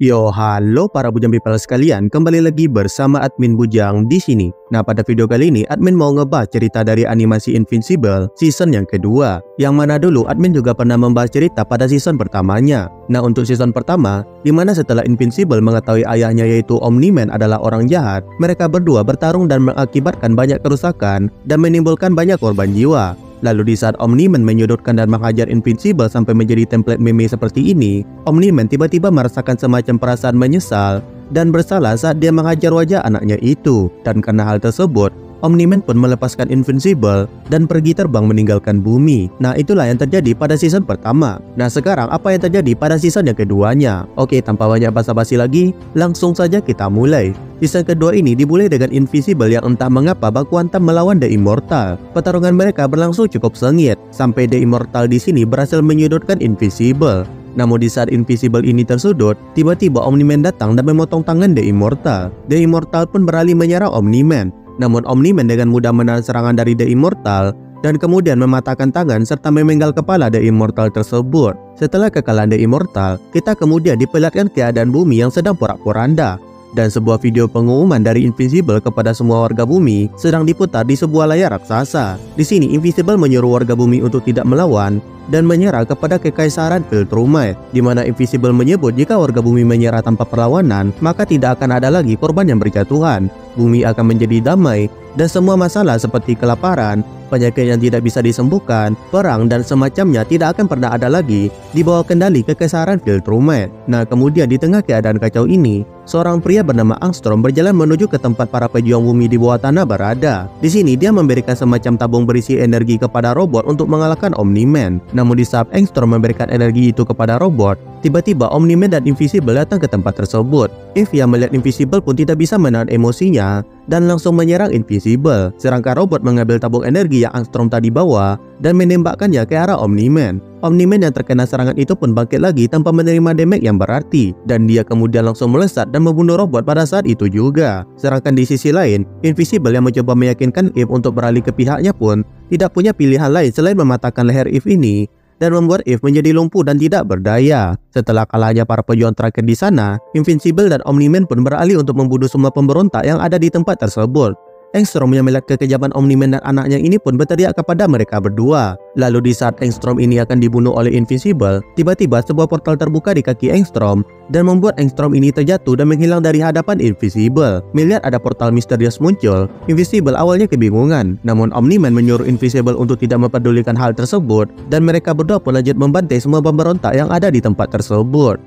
Yo, halo para Bujang people sekalian, kembali lagi bersama admin Bujang di sini. Nah, pada video kali ini admin mau ngebahas cerita dari animasi Invincible season yang kedua. Yang mana dulu admin juga pernah membahas cerita pada season pertamanya. Nah, untuk season pertama, dimana setelah Invincible mengetahui ayahnya yaitu Omni-Man adalah orang jahat, mereka berdua bertarung dan mengakibatkan banyak kerusakan dan menimbulkan banyak korban jiwa. Lalu di saat Omni-Man menyudutkan dan menghajar Invincible sampai menjadi template meme seperti ini, Omni-Man tiba-tiba merasakan semacam perasaan menyesal dan bersalah saat dia menghajar wajah anaknya itu. Dan karena hal tersebut, Omni-Man pun melepaskan Invincible dan pergi terbang meninggalkan bumi. Nah, itulah yang terjadi pada season pertama. Nah, sekarang apa yang terjadi pada season yang keduanya? Oke, tanpa banyak basa-basi lagi, langsung saja kita mulai. Season kedua ini dimulai dengan Invincible yang entah mengapa bak Quantum melawan The Immortal. Pertarungan mereka berlangsung cukup sengit, sampai The Immortal di sini berhasil menyudutkan Invincible. Namun di saat Invincible ini tersudut, tiba-tiba Omni-Man datang dan memotong tangan The Immortal. The Immortal pun beralih menyerang Omni-Man. Namun Omni-Man dengan mudah menahan serangan dari The Immortal dan kemudian mematahkan tangan serta memenggal kepala The Immortal tersebut. Setelah kekalahan The Immortal, kita kemudian diperlihatkan keadaan bumi yang sedang porak-poranda. Dan sebuah video pengumuman dari Invincible kepada semua warga bumi sedang diputar di sebuah layar raksasa. Di sini Invincible menyuruh warga bumi untuk tidak melawan dan menyerah kepada kekaisaran Viltrumite, di mana Invincible menyebut jika warga bumi menyerah tanpa perlawanan, maka tidak akan ada lagi korban yang berjatuhan. Bumi akan menjadi damai dan semua masalah seperti kelaparan, penyakit yang tidak bisa disembuhkan, perang dan semacamnya tidak akan pernah ada lagi di bawah kendali kekaisaran Viltrumite. Nah, kemudian di tengah keadaan kacau ini, seorang pria bernama Angstrom berjalan menuju ke tempat para pejuang bumi di bawah tanah berada. Di sini dia memberikan semacam tabung berisi energi kepada robot untuk mengalahkan Omni-Man. Namun di saat Angstrom memberikan energi itu kepada robot, tiba-tiba Omni-Man dan Invincible datang ke tempat tersebut. Eve yang melihat Invincible pun tidak bisa menahan emosinya dan langsung menyerang Invincible. Sedangkan robot mengambil tabung energi yang Angstrom tadi bawa dan menembakkannya ke arah Omni-Man. Omni-Man yang terkena serangan itu pun bangkit lagi tanpa menerima damage yang berarti, dan dia kemudian langsung melesat dan membunuh robot pada saat itu juga. Sedangkan di sisi lain, Invincible yang mencoba meyakinkan Eve untuk beralih ke pihaknya pun tidak punya pilihan lain selain mematahkan leher Eve ini dan membuat Eve menjadi lumpuh dan tidak berdaya. Setelah kalahnya para pejuang terakhir di sana, Invincible dan Omni-Man pun beralih untuk membunuh semua pemberontak yang ada di tempat tersebut. Angstrom yang melihat kekejaman Omni-Man dan anaknya ini pun berteriak kepada mereka berdua. Lalu di saat Angstrom ini akan dibunuh oleh Invincible, tiba-tiba sebuah portal terbuka di kaki Angstrom dan membuat Angstrom ini terjatuh dan menghilang dari hadapan Invincible. Melihat ada portal misterius muncul, Invincible awalnya kebingungan. Namun Omni-Man menyuruh Invincible untuk tidak mempedulikan hal tersebut dan mereka berdua pun lanjut membantai semua pemberontak yang ada di tempat tersebut.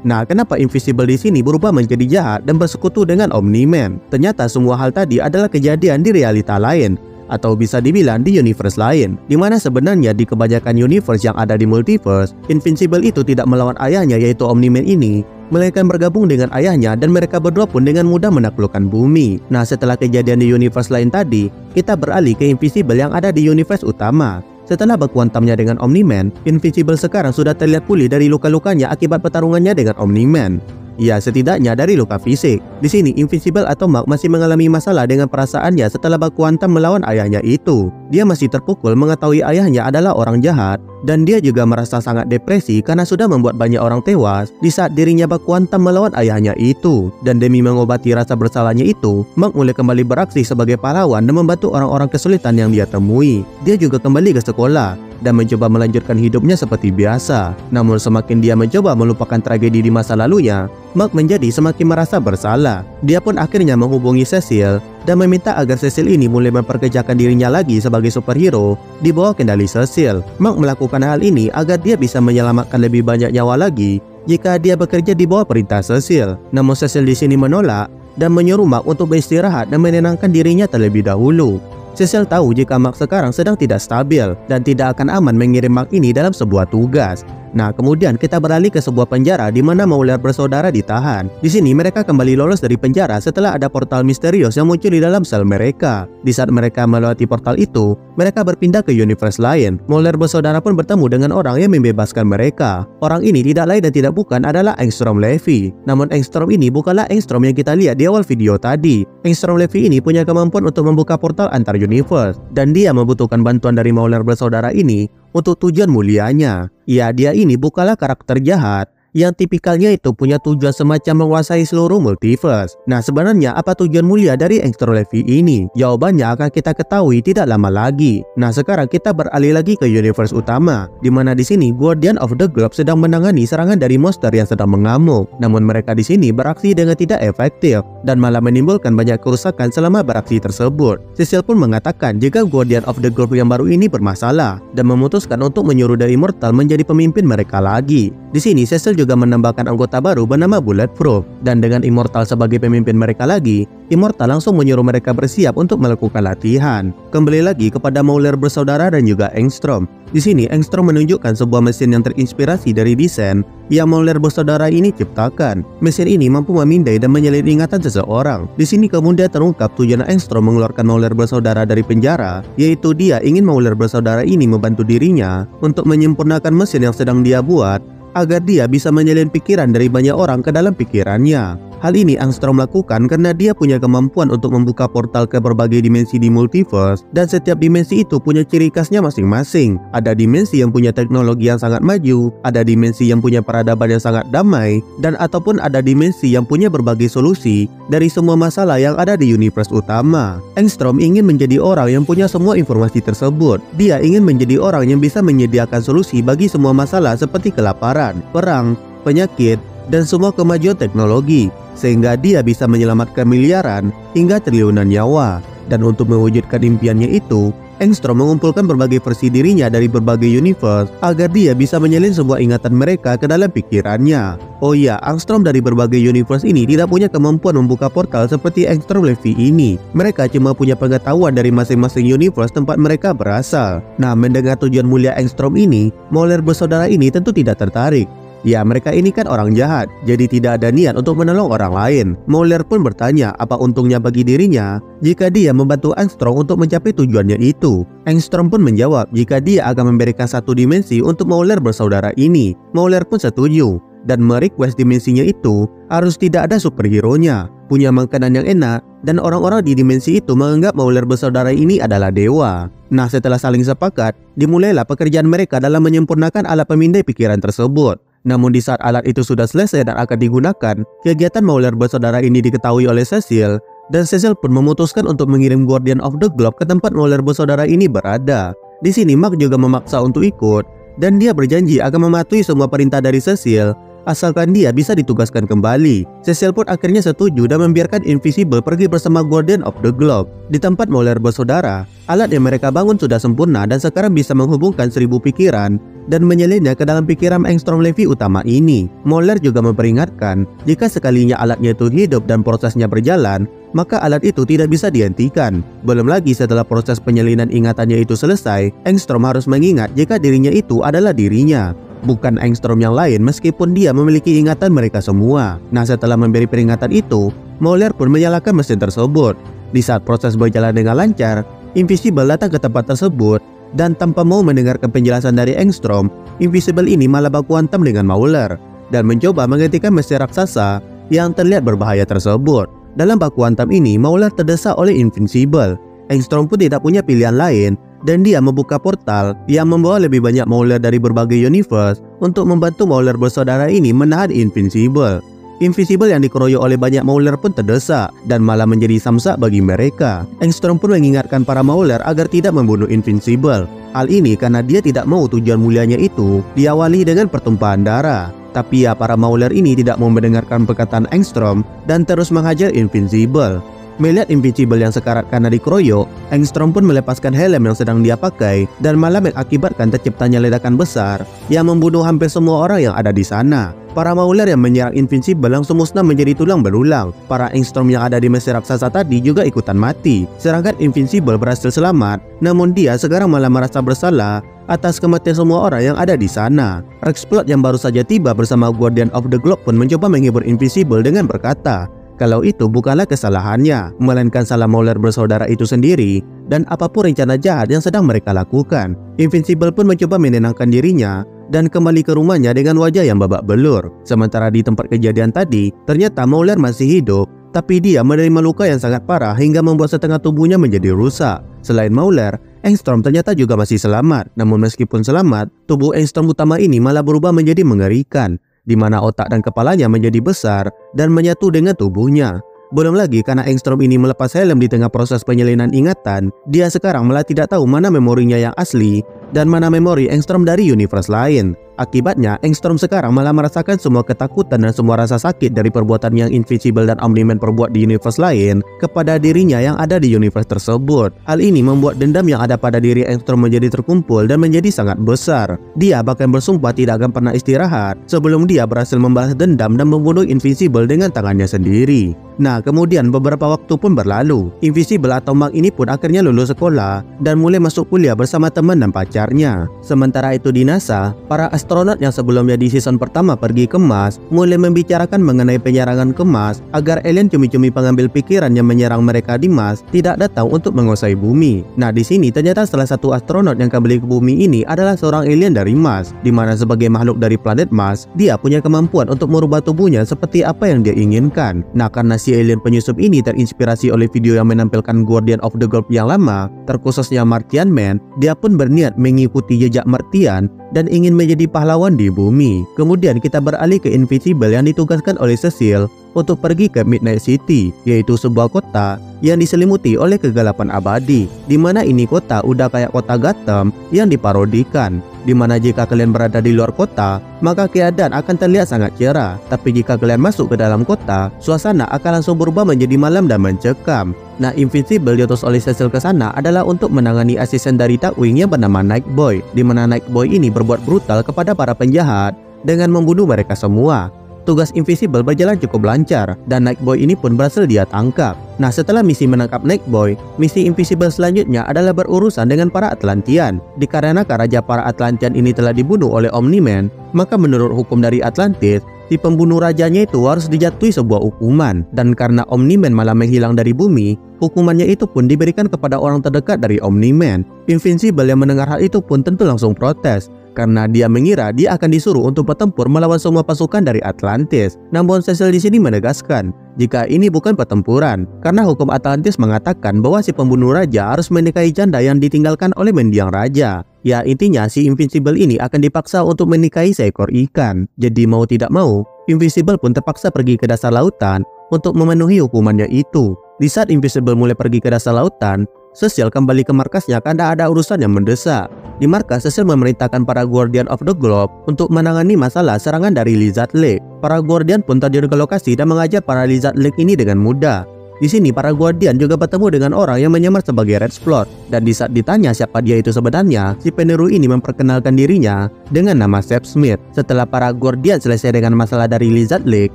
Nah, kenapa Invincible di sini berubah menjadi jahat dan bersekutu dengan Omni-Man? Ternyata semua hal tadi adalah kejadian di realita lain, atau bisa dibilang di universe lain, dimana sebenarnya di kebanyakan universe yang ada di multiverse, Invincible itu tidak melawan ayahnya yaitu Omni-Man ini, melainkan bergabung dengan ayahnya dan mereka berdua pun dengan mudah menaklukkan bumi. Nah, setelah kejadian di universe lain tadi, kita beralih ke Invincible yang ada di universe utama. Setelah baku hantamnya dengan Omni-Man, Invincible sekarang sudah terlihat pulih dari luka-lukanya akibat pertarungannya dengan Omni-Man. Ya, setidaknya dari luka fisik. Di sini Invincible atau Mark masih mengalami masalah dengan perasaannya setelah baku hantam melawan ayahnya itu. Dia masih terpukul mengetahui ayahnya adalah orang jahat dan dia juga merasa sangat depresi karena sudah membuat banyak orang tewas di saat dirinya baku hantam melawan ayahnya itu. Dan demi mengobati rasa bersalahnya itu, Mark mulai kembali beraksi sebagai pahlawan dan membantu orang-orang kesulitan yang dia temui. Dia juga kembali ke sekolah dan mencoba melanjutkan hidupnya seperti biasa. Namun semakin dia mencoba melupakan tragedi di masa lalunya, Mark menjadi semakin merasa bersalah. Dia pun akhirnya menghubungi Cecil dan meminta agar Cecil ini mulai memperkerjakan dirinya lagi sebagai superhero di bawah kendali Cecil. Mark melakukan hal ini agar dia bisa menyelamatkan lebih banyak nyawa lagi jika dia bekerja di bawah perintah Cecil. Namun Cecil di sini menolak dan menyuruh Mark untuk beristirahat dan menenangkan dirinya terlebih dahulu. Cecil tahu jika Mark sekarang sedang tidak stabil dan tidak akan aman mengirim Mark ini dalam sebuah tugas. Nah, kemudian kita beralih ke sebuah penjara di mana Mauler bersaudara ditahan. Di sini mereka kembali lolos dari penjara setelah ada portal misterius yang muncul di dalam sel mereka. Di saat mereka melewati portal itu, mereka berpindah ke universe lain. Mauler bersaudara pun bertemu dengan orang yang membebaskan mereka. Orang ini tidak lain dan tidak bukan adalah Angstrom Levy. Namun Angstrom ini bukanlah Angstrom yang kita lihat di awal video tadi. Angstrom Levy ini punya kemampuan untuk membuka portal antar universe dan dia membutuhkan bantuan dari Mauler bersaudara ini untuk tujuan mulianya. Ya, dia ini bukanlah karakter jahat yang tipikalnya itu punya tujuan semacam menguasai seluruh multiverse. Nah, sebenarnya apa tujuan mulia dari Angstrom Levy ini? Jawabannya akan kita ketahui tidak lama lagi. Nah, sekarang kita beralih lagi ke universe utama, di mana di sini Guardian of the Globe sedang menangani serangan dari monster yang sedang mengamuk. Namun mereka di sini beraksi dengan tidak efektif dan malah menimbulkan banyak kerusakan selama beraksi tersebut. Cecil pun mengatakan jika Guardian of the Globe yang baru ini bermasalah dan memutuskan untuk menyuruh The Immortal menjadi pemimpin mereka lagi. Di sini Cecil juga menambahkan anggota baru bernama Bulletproof, dan dengan Immortal sebagai pemimpin mereka lagi, Immortal langsung menyuruh mereka bersiap untuk melakukan latihan. Kembali lagi kepada Mauler bersaudara dan juga Angstrom. Di sini Angstrom menunjukkan sebuah mesin yang terinspirasi dari desain yang Mauler bersaudara ini ciptakan. Mesin ini mampu memindai dan menyalin ingatan seseorang. Di sini kemudian terungkap tujuan Angstrom mengeluarkan Mauler bersaudara dari penjara, yaitu dia ingin Mauler bersaudara ini membantu dirinya untuk menyempurnakan mesin yang sedang dia buat agar dia bisa menyalin pikiran dari banyak orang ke dalam pikirannya. Hal ini Angstrom lakukan karena dia punya kemampuan untuk membuka portal ke berbagai dimensi di multiverse, dan setiap dimensi itu punya ciri khasnya masing-masing. Ada dimensi yang punya teknologi yang sangat maju, ada dimensi yang punya peradaban yang sangat damai, dan ataupun ada dimensi yang punya berbagai solusi dari semua masalah yang ada di universe utama. Angstrom ingin menjadi orang yang punya semua informasi tersebut. Dia ingin menjadi orang yang bisa menyediakan solusi bagi semua masalah seperti kelaparan, perang, penyakit, dan semua kemajuan teknologi, sehingga dia bisa menyelamatkan miliaran hingga triliunan nyawa. Dan untuk mewujudkan impiannya itu, Angstrom mengumpulkan berbagai versi dirinya dari berbagai universe agar dia bisa menyalin semua ingatan mereka ke dalam pikirannya. Oh iya, Angstrom dari berbagai universe ini tidak punya kemampuan membuka portal seperti Angstrom Levy ini. Mereka cuma punya pengetahuan dari masing-masing universe tempat mereka berasal. Nah, mendengar tujuan mulia Angstrom ini, Mauler bersaudara ini tentu tidak tertarik. Ya, mereka ini kan orang jahat, jadi tidak ada niat untuk menolong orang lain. Mauler pun bertanya apa untungnya bagi dirinya jika dia membantu Angstrom untuk mencapai tujuannya itu. Angstrom pun menjawab jika dia akan memberikan satu dimensi untuk Mauler bersaudara ini. Mauler pun setuju dan merequest dimensinya itu harus tidak ada superhero-nya, punya makanan yang enak, dan orang-orang di dimensi itu menganggap Mauler bersaudara ini adalah dewa. Nah, setelah saling sepakat, dimulailah pekerjaan mereka dalam menyempurnakan alat pemindai pikiran tersebut. Namun di saat alat itu sudah selesai dan akan digunakan, kegiatan Mauler bersaudara ini diketahui oleh Cecil, dan Cecil pun memutuskan untuk mengirim Guardian of the Globe ke tempat Mauler bersaudara ini berada. Di sini Mark juga memaksa untuk ikut, dan dia berjanji akan mematuhi semua perintah dari Cecil asalkan dia bisa ditugaskan kembali. Cecil pun akhirnya setuju dan membiarkan Invisible pergi bersama Guardian of the Globe. Di tempat Mauler bersaudara, alat yang mereka bangun sudah sempurna dan sekarang bisa menghubungkan 1000 pikiran dan menyalinnya ke dalam pikiran Angstrom Levy utama ini. Mauler juga memperingatkan jika sekalinya alatnya itu hidup dan prosesnya berjalan, maka alat itu tidak bisa dihentikan. Belum lagi setelah proses penyalinan ingatannya itu selesai, Angstrom harus mengingat jika dirinya itu adalah dirinya, bukan Angstrom yang lain, meskipun dia memiliki ingatan mereka semua. Nah, setelah memberi peringatan itu, Mauler pun menyalakan mesin tersebut. Di saat proses berjalan dengan lancar, Invisible datang ke tempat tersebut, dan tanpa mau mendengarkan penjelasan dari Angstrom, Invisible ini malah baku hantam dengan Mauler dan mencoba menghentikan mesin raksasa yang terlihat berbahaya tersebut. Dalam baku hantam ini, Mauler terdesak oleh Invisible. Angstrom pun tidak punya pilihan lain, dan dia membuka portal yang membawa lebih banyak Mauler dari berbagai universe untuk membantu Mauler bersaudara ini menahan Invisible. Invisible yang dikeroyok oleh banyak Mauler pun terdesak dan malah menjadi samsak bagi mereka. Angstrom pun mengingatkan para Mauler agar tidak membunuh Invisible. Hal ini karena dia tidak mau tujuan mulianya itu diawali dengan pertumpahan darah. Tapi ya, para Mauler ini tidak mau mendengarkan perkataan Angstrom dan terus menghajar Invisible. Melihat Invisible yang sekarat karena dikeroyok, Angstrom pun melepaskan helm yang sedang dia pakai dan malah mengakibatkan terciptanya ledakan besar yang membunuh hampir semua orang yang ada di sana. Para Mauler yang menyerang Invisible langsung musnah menjadi tulang belulang. Para Angstrom yang ada di mesin raksasa tadi juga ikutan mati. Sedangkan Invisible berhasil selamat, namun dia sekarang malah merasa bersalah atas kematian semua orang yang ada di sana. Rexplode yang baru saja tiba bersama Guardian of the Globe pun mencoba menghibur Invisible dengan berkata kalau itu bukanlah kesalahannya, melainkan salah Mauler bersaudara itu sendiri dan apapun rencana jahat yang sedang mereka lakukan. Invisible pun mencoba menenangkan dirinya dan kembali ke rumahnya dengan wajah yang babak belur. Sementara di tempat kejadian tadi, ternyata Mauler masih hidup, tapi dia menerima luka yang sangat parah hingga membuat setengah tubuhnya menjadi rusak. Selain Mauler, Angstrom ternyata juga masih selamat. Namun meskipun selamat, tubuh Angstrom utama ini malah berubah menjadi mengerikan. di mana otak dan kepalanya menjadi besar dan menyatu dengan tubuhnya. Belum lagi karena Engstrom ini melepas helm di tengah proses penyalinan ingatan, dia sekarang malah tidak tahu mana memorinya yang asli dan mana memori Engstrom dari universe lain. Akibatnya, Engstrom sekarang malah merasakan semua ketakutan dan semua rasa sakit dari perbuatan yang Invincible dan Omni-Man perbuat di universe lain kepada dirinya yang ada di universe tersebut. Hal ini membuat dendam yang ada pada diri Engstrom menjadi terkumpul dan menjadi sangat besar. Dia bahkan bersumpah tidak akan pernah istirahat sebelum dia berhasil membalas dendam dan membunuh Invincible dengan tangannya sendiri. Nah, kemudian beberapa waktu pun berlalu. Invincible atau Mark ini pun akhirnya lulus sekolah dan mulai masuk kuliah bersama teman dan pacarnya. Sementara itu di NASA, para astronot yang sebelumnya di season pertama pergi ke Mars mulai membicarakan mengenai penyerangan ke Mars agar alien cumi-cumi pengambil pikiran yang menyerang mereka di Mars tidak datang untuk menguasai bumi. Nah, di sini ternyata salah satu astronot yang kembali ke bumi ini adalah seorang alien dari Mars, di mana sebagai makhluk dari planet Mars, dia punya kemampuan untuk merubah tubuhnya seperti apa yang dia inginkan. Nah, karena si alien penyusup ini terinspirasi oleh video yang menampilkan Guardian of the Gulf yang lama, terkhususnya Martian Man, dia pun berniat mengikuti jejak Martian dan ingin menjadi pahlawan di bumi. Kemudian kita beralih ke Invincible yang ditugaskan oleh Cecil untuk pergi ke Midnight City, yaitu sebuah kota yang diselimuti oleh kegelapan abadi, di mana ini kota udah kayak kota Gotham yang diparodikan, di mana jika kalian berada di luar kota, maka keadaan akan terlihat sangat cerah, tapi jika kalian masuk ke dalam kota, suasana akan langsung berubah menjadi malam dan mencekam. Nah, Invincible diutus oleh Cecil ke sana adalah untuk menangani asisten dari Darkwing yang bernama Nightboy, di mana Nightboy ini berbuat brutal kepada para penjahat dengan membunuh mereka semua. Tugas Invincible berjalan cukup lancar dan Nightboy ini pun berhasil dia tangkap. Nah, setelah misi menangkap Nightboy, misi Invincible selanjutnya adalah berurusan dengan para Atlantean. Dikarenakan raja para Atlantean ini telah dibunuh oleh Omni-Man, maka menurut hukum dari Atlantis, si pembunuh rajanya itu harus dijatuhi sebuah hukuman. Dan karena Omni-Man malah menghilang dari bumi, hukumannya itu pun diberikan kepada orang terdekat dari Omni-Man. Invincible yang mendengar hal itu pun tentu langsung protes, karena dia mengira dia akan disuruh untuk bertempur melawan semua pasukan dari Atlantis. Namun Cecil di sini menegaskan jika ini bukan pertempuran, karena hukum Atlantis mengatakan bahwa si pembunuh raja harus menikahi janda yang ditinggalkan oleh mendiang raja. Ya, intinya si Invincible ini akan dipaksa untuk menikahi seekor ikan. Jadi mau tidak mau, Invincible pun terpaksa pergi ke dasar lautan untuk memenuhi hukumannya itu. Di saat Invincible mulai pergi ke dasar lautan, Cecil kembali ke markasnya karena ada urusan yang mendesak. Di markas, Cecil memerintahkan para Guardian of the Globe untuk menangani masalah serangan dari Lizard Lake. Para Guardian pun terjun ke lokasi dan mengajar para Lizard Lake ini dengan mudah. Di sini para Guardian juga bertemu dengan orang yang menyamar sebagai Red Splot, dan di saat ditanya siapa dia itu sebenarnya, si peniru ini memperkenalkan dirinya dengan nama Seth Smith. Setelah para Guardian selesai dengan masalah dari Lizard Lake,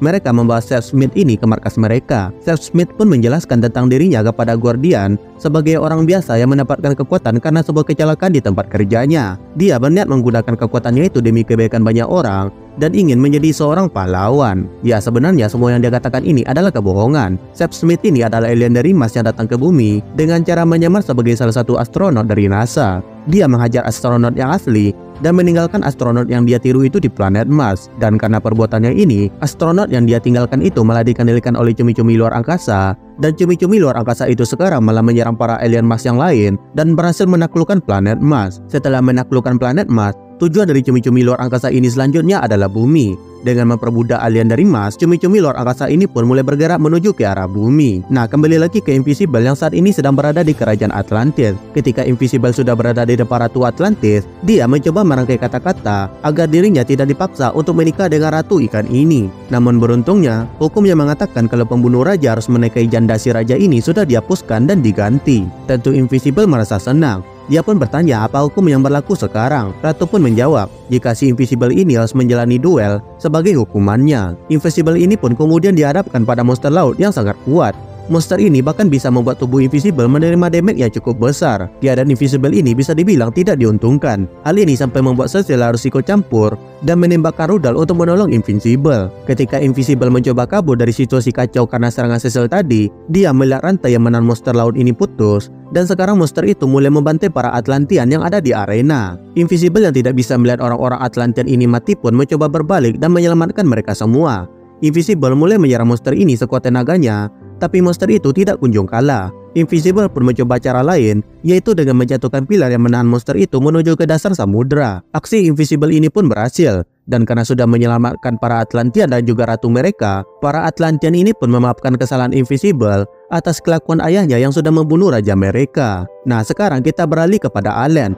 mereka membawa Seth Smith ini ke markas mereka. Seth Smith pun menjelaskan tentang dirinya kepada Guardian sebagai orang biasa yang mendapatkan kekuatan karena sebuah kecelakaan di tempat kerjanya. Dia berniat menggunakan kekuatannya itu demi kebaikan banyak orang dan ingin menjadi seorang pahlawan. Ya, sebenarnya semua yang dia katakan ini adalah kebohongan. Seth Smith ini adalah alien dari Mars yang datang ke bumi dengan cara menyamar sebagai salah satu astronot dari NASA. Dia menghajar astronot yang asli dan meninggalkan astronot yang dia tiru itu di planet Mars. Dan karena perbuatannya ini, astronot yang dia tinggalkan itu malah dikendalikan oleh cumi-cumi luar angkasa. Dan cumi-cumi luar angkasa itu sekarang malah menyerang para alien Mars yang lain dan berhasil menaklukkan planet Mars. Setelah menaklukkan planet Mars, tujuan dari cumi-cumi luar angkasa ini selanjutnya adalah bumi. Dengan memperbudak alien dari Mars, cumi-cumi luar angkasa ini pun mulai bergerak menuju ke arah bumi. Nah, kembali lagi ke Invincible yang saat ini sedang berada di kerajaan Atlantis. Ketika Invincible sudah berada di depan Ratu Atlantis, dia mencoba merangkai kata-kata agar dirinya tidak dipaksa untuk menikah dengan ratu ikan ini. Namun beruntungnya, hukum yang mengatakan kalau pembunuh raja harus menikahi janda si raja ini sudah dihapuskan dan diganti. Tentu Invincible merasa senang. Dia pun bertanya apa hukum yang berlaku sekarang. Ratu pun menjawab jika si Invincible ini harus menjalani duel sebagai hukumannya. Invincible ini pun kemudian dihadapkan pada monster laut yang sangat kuat. Monster ini bahkan bisa membuat tubuh Invincible menerima damage yang cukup besar. Keadaan Invincible ini bisa dibilang tidak diuntungkan. Hal ini sampai membuat Cecil harus ikut campur dan menembakkan rudal untuk menolong Invincible. Ketika Invincible mencoba kabur dari situasi kacau karena serangan Cecil tadi, dia melihat rantai yang menahan monster laut ini putus, dan sekarang monster itu mulai membantai para Atlantean yang ada di arena. Invincible yang tidak bisa melihat orang-orang Atlantean ini mati pun mencoba berbalik dan menyelamatkan mereka semua. Invincible mulai menyerang monster ini sekuat tenaganya, tapi monster itu tidak kunjung kalah. Invincible pun mencoba cara lain, yaitu dengan menjatuhkan pilar yang menahan monster itu menuju ke dasar samudera. Aksi Invincible ini pun berhasil, dan karena sudah menyelamatkan para Atlantean dan juga ratu mereka, para Atlantean ini pun memaafkan kesalahan Invincible atas kelakuan ayahnya yang sudah membunuh raja mereka. Nah, sekarang kita beralih kepada alien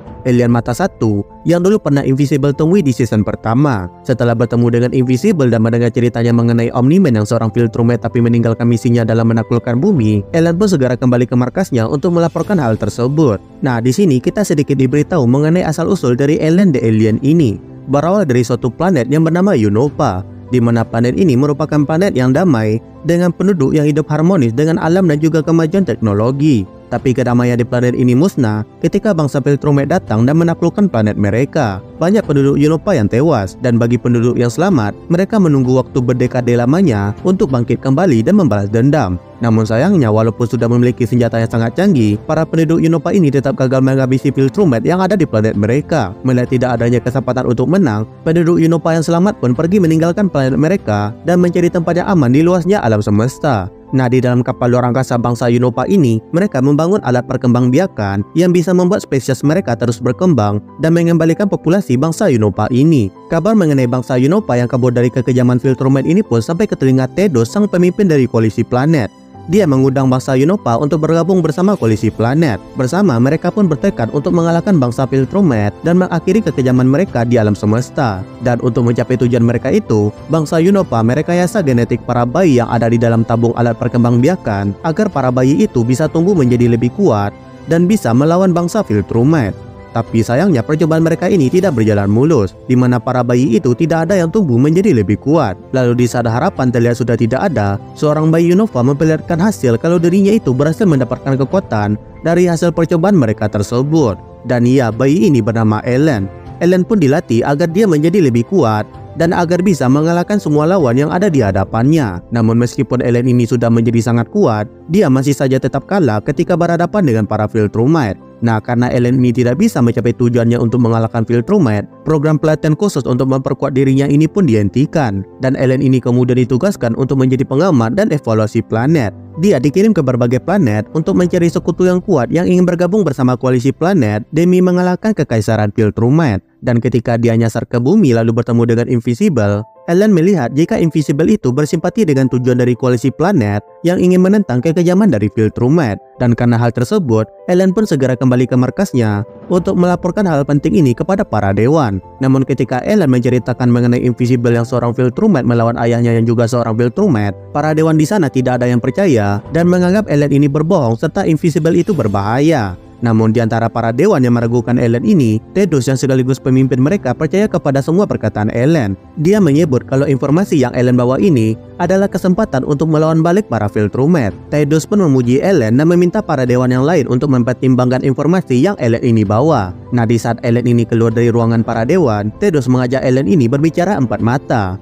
mata satu yang dulu pernah Invincible temui di season pertama. Setelah bertemu dengan Invincible dan mendengar ceritanya mengenai Omni-Man yang seorang Viltrumite tapi meninggalkan misinya dalam menaklukkan bumi, alien pun segera kembali ke markasnya untuk melaporkan hal tersebut. Nah, di sini kita sedikit diberitahu mengenai asal-usul dari alien The Alien ini. Berawal dari suatu planet yang bernama Unova, di mana planet ini merupakan planet yang damai dengan penduduk yang hidup harmonis dengan alam dan juga kemajuan teknologi. Tapi kedamaian di planet ini musnah ketika bangsa Viltrumite datang dan menaklukkan planet mereka. Banyak penduduk Unova yang tewas, dan bagi penduduk yang selamat, mereka menunggu waktu berdekade lamanya untuk bangkit kembali dan membalas dendam. Namun sayangnya, walaupun sudah memiliki senjata yang sangat canggih, para penduduk Unova ini tetap gagal menghabisi Viltrumite yang ada di planet mereka. Melihat tidak adanya kesempatan untuk menang, penduduk Unova yang selamat pun pergi meninggalkan planet mereka dan mencari tempat yang aman di luasnya alam semesta. Nah, di dalam kapal luar angkasa bangsa Unova ini, mereka membangun alat perkembangbiakan yang bisa membuat spesies mereka terus berkembang dan mengembalikan populasi bangsa Unova ini. Kabar mengenai bangsa Unova yang kabur dari kekejaman Viltrumite ini pun sampai ke telinga Tedos, sang pemimpin dari koalisi planet. Dia mengundang bangsa Unova untuk bergabung bersama koalisi planet. Bersama, mereka pun bertekad untuk mengalahkan bangsa Viltrumite dan mengakhiri kekejaman mereka di alam semesta. Dan untuk mencapai tujuan mereka itu, bangsa Unova merekayasa genetik para bayi yang ada di dalam tabung alat perkembangbiakan agar para bayi itu bisa tumbuh menjadi lebih kuat dan bisa melawan bangsa Viltrumite. Tapi sayangnya percobaan mereka ini tidak berjalan mulus, di mana para bayi itu tidak ada yang tumbuh menjadi lebih kuat. Lalu di saat harapan terlihat sudah tidak ada, seorang bayi Unova memperlihatkan hasil kalau dirinya itu berhasil mendapatkan kekuatan dari hasil percobaan mereka tersebut. Dan iya, bayi ini bernama Ellen. Ellen pun dilatih agar dia menjadi lebih kuat dan agar bisa mengalahkan semua lawan yang ada di hadapannya. Namun meskipun Ellen ini sudah menjadi sangat kuat, dia masih saja tetap kalah ketika berhadapan dengan para Viltrumite. Nah, karena Ellen ini tidak bisa mencapai tujuannya untuk mengalahkan Viltrumite, program pelatihan khusus untuk memperkuat dirinya ini pun dihentikan. Dan Ellen ini kemudian ditugaskan untuk menjadi pengamat dan evaluasi planet. Dia dikirim ke berbagai planet untuk mencari sekutu yang kuat yang ingin bergabung bersama koalisi planet demi mengalahkan kekaisaran Viltrumite. Dan ketika dia nyasar ke bumi lalu bertemu dengan Invincible, Ellen melihat jika Invincible itu bersimpati dengan tujuan dari koalisi planet yang ingin menentang kekejaman dari Viltrumite. Dan karena hal tersebut, Ellen pun segera kembali ke markasnya untuk melaporkan hal penting ini kepada para dewan. Namun ketika Ellen menceritakan mengenai Invincible yang seorang Viltrumite melawan ayahnya yang juga seorang Viltrumite, para dewan di sana tidak ada yang percaya dan menganggap Ellen ini berbohong serta Invincible itu berbahaya. Namun di antara para dewan yang meragukan Ellen ini, Tedos yang sekaligus pemimpin mereka percaya kepada semua perkataan Ellen. Dia menyebut kalau informasi yang Ellen bawa ini adalah kesempatan untuk melawan balik para Viltrumite. Tedos pun memuji Ellen dan meminta para dewan yang lain untuk mempertimbangkan informasi yang Ellen ini bawa. Nah, di saat Ellen ini keluar dari ruangan para dewan, Tedos mengajak Ellen ini berbicara 4 mata.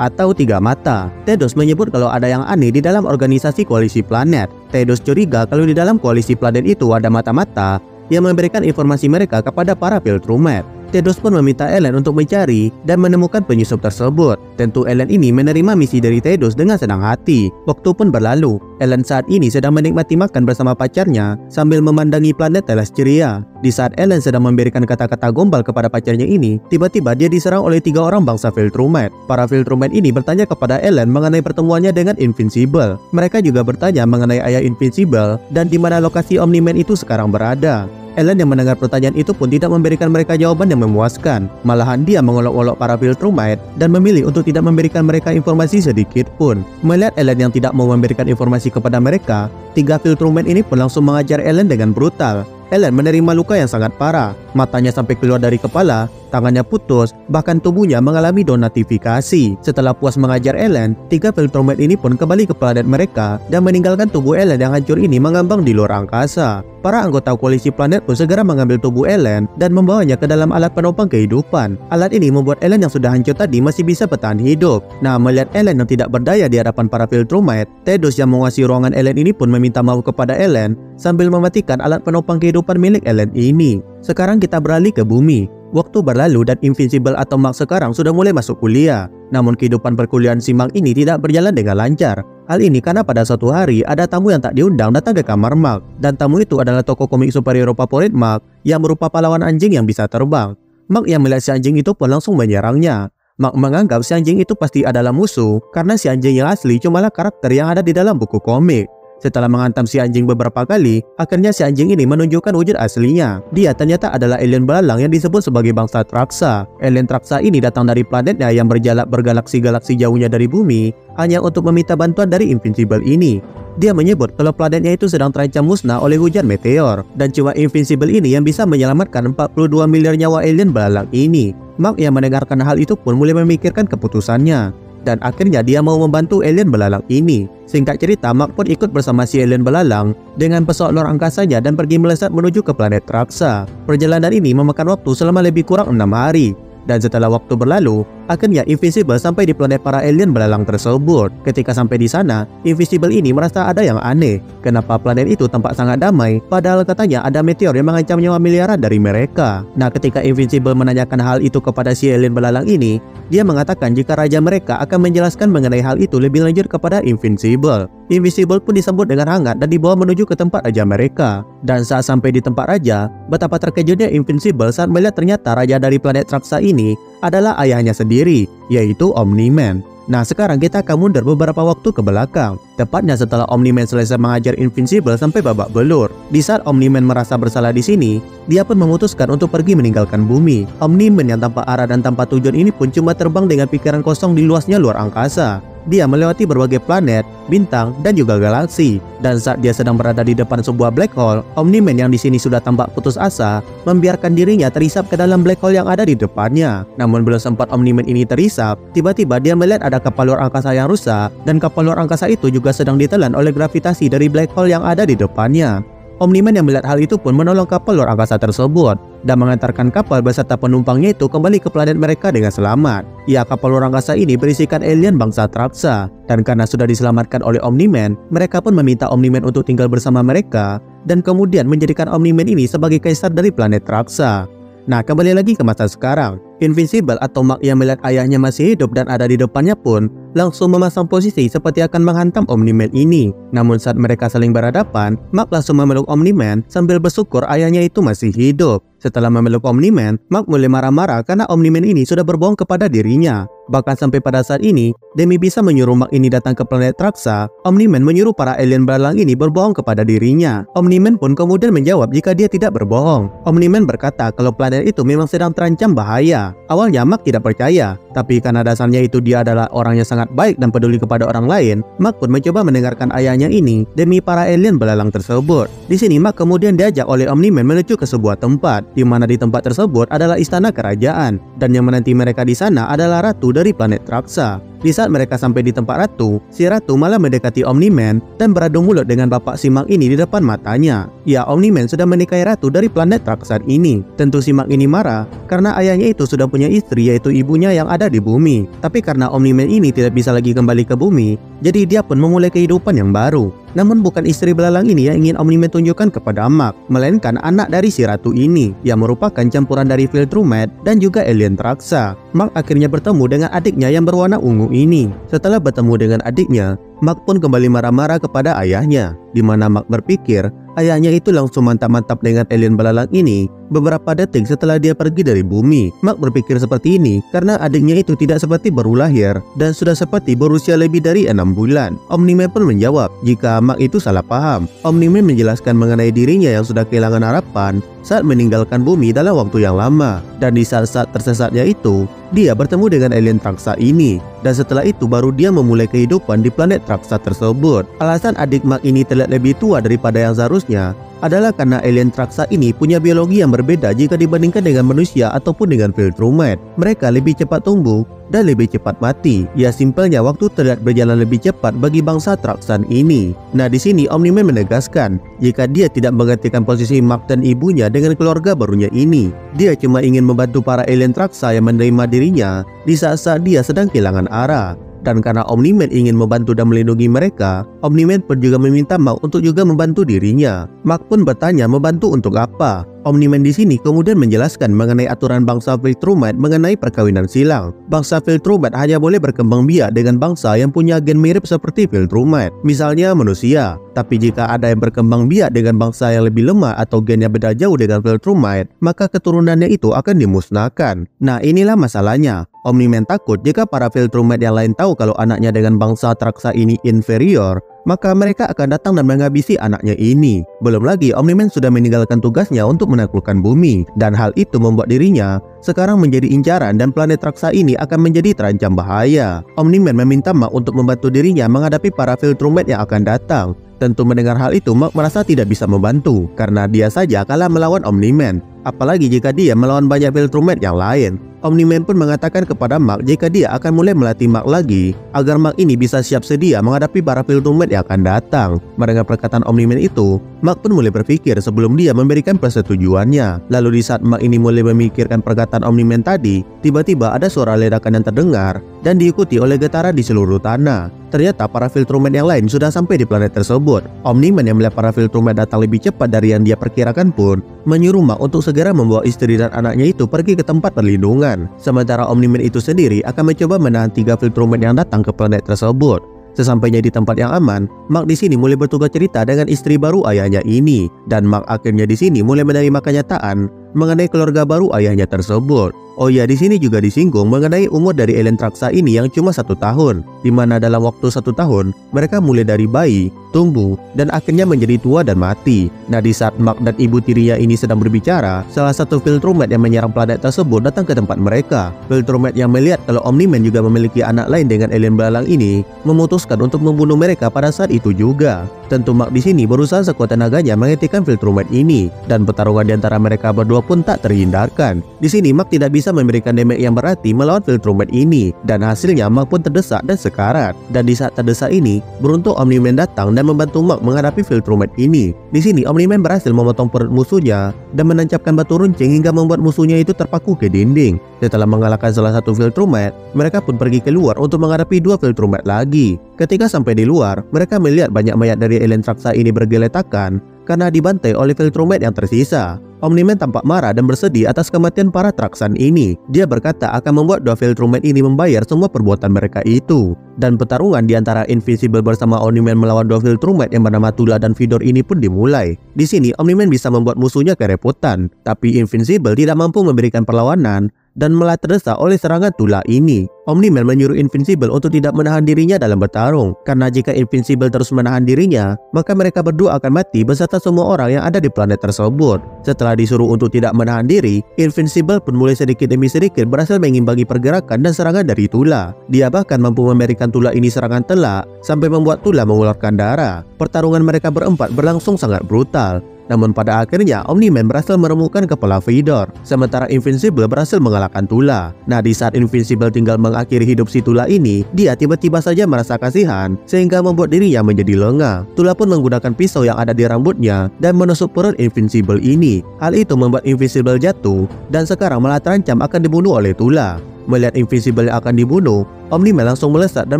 Atau 3 mata. Tedos menyebut kalau ada yang aneh di dalam organisasi koalisi planet. Tedos curiga kalau di dalam koalisi planet itu ada mata-mata yang memberikan informasi mereka kepada para Viltrumite. Tedos pun meminta Ellen untuk mencari dan menemukan penyusup tersebut. Tentu Ellen ini menerima misi dari Tedos dengan senang hati. Waktu pun berlalu. Ellen saat ini sedang menikmati makan bersama pacarnya sambil memandangi planet Telesteria. Di saat Ellen sedang memberikan kata-kata gombal kepada pacarnya ini, tiba-tiba dia diserang oleh 3 orang bangsa Viltrumite. Para Viltrumite ini bertanya kepada Ellen mengenai pertemuannya dengan Invincible. Mereka juga bertanya mengenai ayah Invincible dan di mana lokasi Omni-Man itu sekarang berada. Ellen yang mendengar pertanyaan itu pun tidak memberikan mereka jawaban yang memuaskan. Malahan dia mengolok-olok para Viltrumite dan memilih untuk tidak memberikan mereka informasi sedikit pun. Melihat Ellen yang tidak mau memberikan informasi kepada mereka, 3 Viltrumite ini pun langsung mengajar Ellen dengan brutal. Ellen menerima luka yang sangat parah, matanya sampai keluar dari kepala, tangannya putus, bahkan tubuhnya mengalami donatifikasi. Setelah puas mengajar Ellen, 3 Viltrumite ini pun kembali ke planet mereka dan meninggalkan tubuh Ellen yang hancur ini mengambang di luar angkasa. Para anggota koalisi planet pun segera mengambil tubuh Ellen dan membawanya ke dalam alat penopang kehidupan. Alat ini membuat Ellen yang sudah hancur tadi masih bisa bertahan hidup. Nah, melihat Ellen yang tidak berdaya di hadapan para Viltrumite, Tedos yang menguasai ruangan Ellen ini pun meminta maaf kepada Ellen sambil mematikan alat penopang kehidupan milik Ellen ini. Sekarang kita beralih ke bumi. Waktu berlalu dan Invincible atau Mark sekarang sudah mulai masuk kuliah. Namun kehidupan perkuliahan si Mark ini tidak berjalan dengan lancar. Hal ini karena pada suatu hari ada tamu yang tak diundang datang ke kamar Mark, dan tamu itu adalah tokoh komik superhero favorit Mark yang berupa pahlawan anjing yang bisa terbang. Mark yang melihat si anjing itu pun langsung menyerangnya. Mark menganggap si anjing itu pasti adalah musuh karena si anjing yang asli cumalah karakter yang ada di dalam buku komik. Setelah menghantam si anjing beberapa kali, akhirnya si anjing ini menunjukkan wujud aslinya. Dia ternyata adalah alien belalang yang disebut sebagai bangsa Traxa. Alien Traxa ini datang dari planetnya yang berjalan bergalaksi-galaksi jauhnya dari bumi hanya untuk meminta bantuan dari Invincible ini. Dia menyebut kalau planetnya itu sedang terancam musnah oleh hujan meteor, dan cuma Invincible ini yang bisa menyelamatkan 42 miliar nyawa alien belalang ini. Mark yang mendengarkan hal itu pun mulai memikirkan keputusannya, dan akhirnya dia mau membantu alien belalang ini. Singkat cerita, Mark pun ikut bersama si alien belalang dengan pesawat luar angkasanya dan pergi melesat menuju ke planet Traxa. Perjalanan ini memakan waktu selama lebih kurang 6 hari. Dan setelah waktu berlalu, akhirnya Invincible sampai di planet para alien belalang tersebut. Ketika sampai di sana, Invincible ini merasa ada yang aneh. Kenapa planet itu tampak sangat damai, padahal katanya ada meteor yang mengancam nyawa miliaran dari mereka. Nah, ketika Invincible menanyakan hal itu kepada si alien belalang ini, dia mengatakan jika raja mereka akan menjelaskan mengenai hal itu lebih lanjut kepada Invincible. Invincible pun disambut dengan hangat dan dibawa menuju ke tempat raja mereka. Dan saat sampai di tempat raja, betapa terkejutnya Invincible saat melihat ternyata raja dari planet Traxa ini adalah ayahnya sendiri, yaitu Omni-Man. Nah, sekarang kita akan mundur beberapa waktu ke belakang, tepatnya setelah Omni-Man selesai mengajar Invincible sampai babak belur. Di saat Omni-Man merasa bersalah di sini, dia pun memutuskan untuk pergi meninggalkan bumi. Omni-Man yang tanpa arah dan tanpa tujuan ini pun cuma terbang dengan pikiran kosong di luasnya luar angkasa. Dia melewati berbagai planet, bintang, dan juga galaksi. Dan saat dia sedang berada di depan sebuah black hole, Omni-Man yang di sini sudah tampak putus asa, membiarkan dirinya terisap ke dalam black hole yang ada di depannya. Namun belum sempat Omni-Man ini terisap, tiba-tiba dia melihat ada kapal luar angkasa yang rusak, dan kapal luar angkasa itu juga sedang ditelan oleh gravitasi dari black hole yang ada di depannya. Omni-Man yang melihat hal itu pun menolong kapal luar angkasa tersebut dan mengantarkan kapal beserta penumpangnya itu kembali ke planet mereka dengan selamat. Ya, kapal luar angkasa ini berisikan alien bangsa Traxa, dan karena sudah diselamatkan oleh Omni-Man, mereka pun meminta Omni-Man untuk tinggal bersama mereka dan kemudian menjadikan Omni-Man ini sebagai kaisar dari planet Traxa. Nah, kembali lagi ke masa sekarang. Invincible atau Mark yang melihat ayahnya masih hidup dan ada di depannya pun langsung memasang posisi seperti akan menghantam Omni-Man ini. Namun saat mereka saling berhadapan, Mark langsung memeluk Omni-Man sambil bersyukur ayahnya itu masih hidup. Setelah memeluk Omni-Man, Mark mulai marah-marah karena Omni-Man ini sudah berbohong kepada dirinya. Bahkan sampai pada saat ini, demi bisa menyuruh Mark ini datang ke planet Traxa, Omni-Man menyuruh para alien belalang ini berbohong kepada dirinya. Omni-Man pun kemudian menjawab jika dia tidak berbohong. Omni-Man berkata kalau planet itu memang sedang terancam bahaya. Awalnya Mark tidak percaya, tapi karena dasarnya itu dia adalah orang yang sangat baik dan peduli kepada orang lain, Mark pun mencoba mendengarkan ayahnya ini demi para alien belalang tersebut. Di sini Mark kemudian diajak oleh Omni-Man menuju ke sebuah tempat, di mana di tempat tersebut adalah istana kerajaan, dan yang menanti mereka di sana adalah ratu dari planet Traxa. Di saat mereka sampai di tempat ratu, si ratu malah mendekati Omni-Man dan beradu mulut dengan bapak si Mark ini di depan matanya. Ya, Omni-Man sudah menikahi ratu dari planet Traxa ini. Tentu si Mark ini marah karena ayahnya itu sudah punya istri, yaitu ibunya yang ada di bumi. Tapi karena Omni-Man ini tidak bisa lagi kembali ke bumi, jadi dia pun memulai kehidupan yang baru. Namun bukan istri belalang ini yang ingin Omni-Man tunjukkan kepada Mark, melainkan anak dari si ratu ini yang merupakan campuran dari Viltrumite dan juga alien Traxa. Mark akhirnya bertemu dengan adiknya yang berwarna ungu ini. Setelah bertemu dengan adiknya, Mark pun kembali marah-marah kepada ayahnya, di mana Mark berpikir ayahnya itu langsung mantap-mantap dengan alien belalang ini beberapa detik setelah dia pergi dari bumi. Mark berpikir seperti ini karena adiknya itu tidak seperti baru lahir dan sudah seperti berusia lebih dari 6 bulan. Omni-Man pun menjawab jika Mark itu salah paham. Omni-Man menjelaskan mengenai dirinya yang sudah kehilangan harapan saat meninggalkan bumi dalam waktu yang lama, dan di saat-saat tersesatnya itu dia bertemu dengan alien Traxa ini, dan setelah itu baru dia memulai kehidupan di planet Traxa tersebut. Alasan adik Mark ini terlihat lebih tua daripada yang seharusnya adalah karena alien Traxa ini punya biologi yang berbeda jika dibandingkan dengan manusia ataupun dengan Viltrumite. Mereka lebih cepat tumbuh dan lebih cepat mati. Ya, simpelnya waktu terlihat berjalan lebih cepat bagi bangsa Traxan ini. Nah, di sini Omni-Man menegaskan jika dia tidak menggantikan posisi Mark dan ibunya dengan keluarga barunya ini. Dia cuma ingin membantu para alien Traxa yang menerima dirinya di saat-saat dia sedang kehilangan arah. Dan karena Omni-Man ingin membantu dan melindungi mereka, Omni-Man pun juga meminta Mark untuk juga membantu dirinya. Mark pun bertanya membantu untuk apa. Omni-Man di sini kemudian menjelaskan mengenai aturan bangsa Viltrumite mengenai perkawinan silang. Bangsa Viltrumite hanya boleh berkembang biak dengan bangsa yang punya gen mirip seperti Viltrumite, misalnya manusia. Tapi jika ada yang berkembang biak dengan bangsa yang lebih lemah atau gennya beda jauh dengan Viltrumite, maka keturunannya itu akan dimusnahkan. Nah, inilah masalahnya. Omni-Man takut jika para Viltrumite yang lain tahu kalau anaknya dengan bangsa Traxa ini inferior, maka mereka akan datang dan menghabisi anaknya ini. Belum lagi Omni-Man sudah meninggalkan tugasnya untuk menaklukkan bumi, dan hal itu membuat dirinya sekarang menjadi incaran dan planet Traxa ini akan menjadi terancam bahaya. Omni-Man meminta Mark untuk membantu dirinya menghadapi para Viltrumite yang akan datang. Tentu mendengar hal itu, Mark merasa tidak bisa membantu karena dia saja kalah melawan Omni-Man. Apalagi jika dia melawan banyak Viltrumite yang lain. Omni-Man pun mengatakan kepada Mark jika dia akan mulai melatih Mark lagi agar Mark ini bisa siap sedia menghadapi para Viltrumite yang akan datang. Mendengar perkataan Omni-Man itu, Mark pun mulai berpikir sebelum dia memberikan persetujuannya. Lalu di saat Mark ini mulai memikirkan perkataan Omni-Man tadi, tiba-tiba ada suara ledakan yang terdengar dan diikuti oleh getaran di seluruh tanah. Ternyata para Viltrumite yang lain sudah sampai di planet tersebut. Omni-Man yang melihat para Viltrumite datang lebih cepat dari yang dia perkirakan pun menyuruh Mark untuk segera membawa istri dan anaknya itu pergi ke tempat perlindungan. Sementara Omni-Man itu sendiri akan mencoba menahan 3 Viltrumite yang datang ke planet tersebut. Sesampainya di tempat yang aman, Mark di sini mulai bertukar cerita dengan istri baru ayahnya ini, dan Mark akhirnya di sini mulai menerima kenyataan mengenai keluarga baru ayahnya tersebut. Oh ya, di sini juga disinggung mengenai umur dari alien Traxa ini yang cuma 1 tahun, di mana dalam waktu 1 tahun mereka mulai dari bayi, tumbuh, dan akhirnya menjadi tua dan mati. Nah, di saat Mark dan ibu tirinya ini sedang berbicara, salah satu Viltrumite yang menyerang planet tersebut datang ke tempat mereka. Viltrumite yang melihat kalau Omni-Man juga memiliki anak lain dengan alien belalang ini memutuskan untuk membunuh mereka pada saat itu juga. Tentu Mark di sini berusaha sekuat tenaganya menghentikan Viltrumite ini, dan pertarungan di antara mereka berdua pun tak terhindarkan. Di sini Mark tidak bisa memberikan damage yang berarti melawan Viltrumite ini, dan hasilnya Mark pun terdesak dan sekarat. Dan di saat terdesak ini, beruntung Omni-Man datang dan membantu Mark menghadapi Viltrumite ini. Di sini Omni-Man berhasil memotong perut musuhnya dan menancapkan batu runcing hingga membuat musuhnya itu terpaku ke dinding. Setelah mengalahkan salah satu Viltrumite, mereka pun pergi keluar untuk menghadapi 2 Viltrumite lagi. Ketika sampai di luar, mereka melihat banyak mayat dari alien Traxa ini bergeletakan karena dibantai oleh Viltrumite yang tersisa. Omni-Man tampak marah dan bersedih atas kematian para Traxan ini. Dia berkata akan membuat 2 Viltrumite ini membayar semua perbuatan mereka itu. Dan pertarungan di antara Invincible bersama Omni-Man melawan 2 Viltrumite yang bernama Tula dan Vidor ini pun dimulai. Di sini Omni-Man bisa membuat musuhnya kerepotan, tapi Invincible tidak mampu memberikan perlawanan dan malah terdesak oleh serangan Tula ini. Omni-Man menyuruh Invincible untuk tidak menahan dirinya dalam bertarung, karena jika Invincible terus menahan dirinya, maka mereka berdua akan mati beserta semua orang yang ada di planet tersebut. Setelah disuruh untuk tidak menahan diri, Invincible pun mulai sedikit demi sedikit berhasil mengimbangi pergerakan dan serangan dari Tula. Dia bahkan mampu memberikan Tula ini serangan telak sampai membuat Tula mengeluarkan darah. Pertarungan mereka berempat berlangsung sangat brutal. Namun pada akhirnya Omni-Man berhasil meremukkan kepala Vidor, sementara Invincible berhasil mengalahkan Tula. Nah, di saat Invincible tinggal mengakhiri hidup si Tula ini, dia tiba-tiba saja merasa kasihan sehingga membuat dirinya menjadi lengah. Tula pun menggunakan pisau yang ada di rambutnya dan menusuk perut Invincible ini. Hal itu membuat Invincible jatuh dan sekarang malah terancam akan dibunuh oleh Tula. Melihat Invincible yang akan dibunuh, Omni-Man langsung melesat dan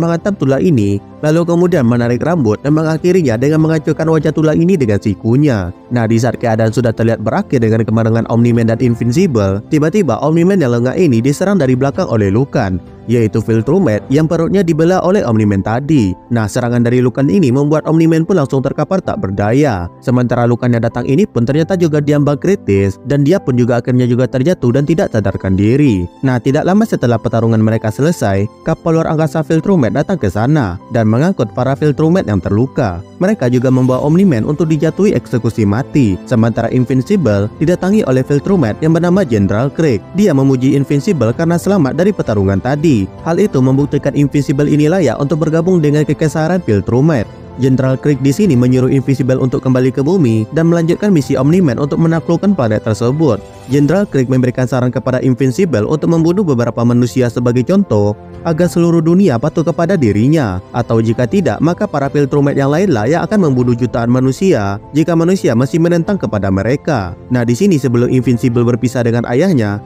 menghantam Tula ini, lalu kemudian menarik rambut dan mengakhirinya dengan menghancurkan wajah Tula ini dengan sikunya. Nah, di saat keadaan sudah terlihat berakhir dengan kemenangan Omni-Man dan Invincible, tiba-tiba Omni-Man yang lengah ini diserang dari belakang oleh Lucan, yaitu Viltrumite yang perutnya dibelah oleh Omni-Man tadi. Nah, serangan dari Lucan ini membuat Omni-Man pun langsung terkapar tak berdaya. Sementara Lucan yang datang ini pun ternyata juga diambang kritis, dan dia pun juga akhirnya juga terjatuh dan tidak sadarkan diri. Nah, tidak lama setelah pertarungan mereka selesai, kapal luar angkasa Viltrumite datang ke sana dan mengangkut para Viltrumite yang terluka. Mereka juga membawa Omni-Man untuk dijatuhi eksekusi mati. Sementara Invincible didatangi oleh Viltrumite yang bernama General Craig. Dia memuji Invincible karena selamat dari pertarungan tadi. Hal itu membuktikan Invincible ini layak untuk bergabung dengan kekaisaran Viltrumite. General Craig di sini menyuruh Invincible untuk kembali ke bumi dan melanjutkan misi Omni-Man untuk menaklukkan planet tersebut. General Craig memberikan saran kepada Invincible untuk membunuh beberapa manusia sebagai contoh agar seluruh dunia patuh kepada dirinya. Atau jika tidak, maka para Viltrumite yang lainlah yang akan membunuh jutaan manusia jika manusia masih menentang kepada mereka. Nah, di sini sebelum Invincible berpisah dengan ayahnya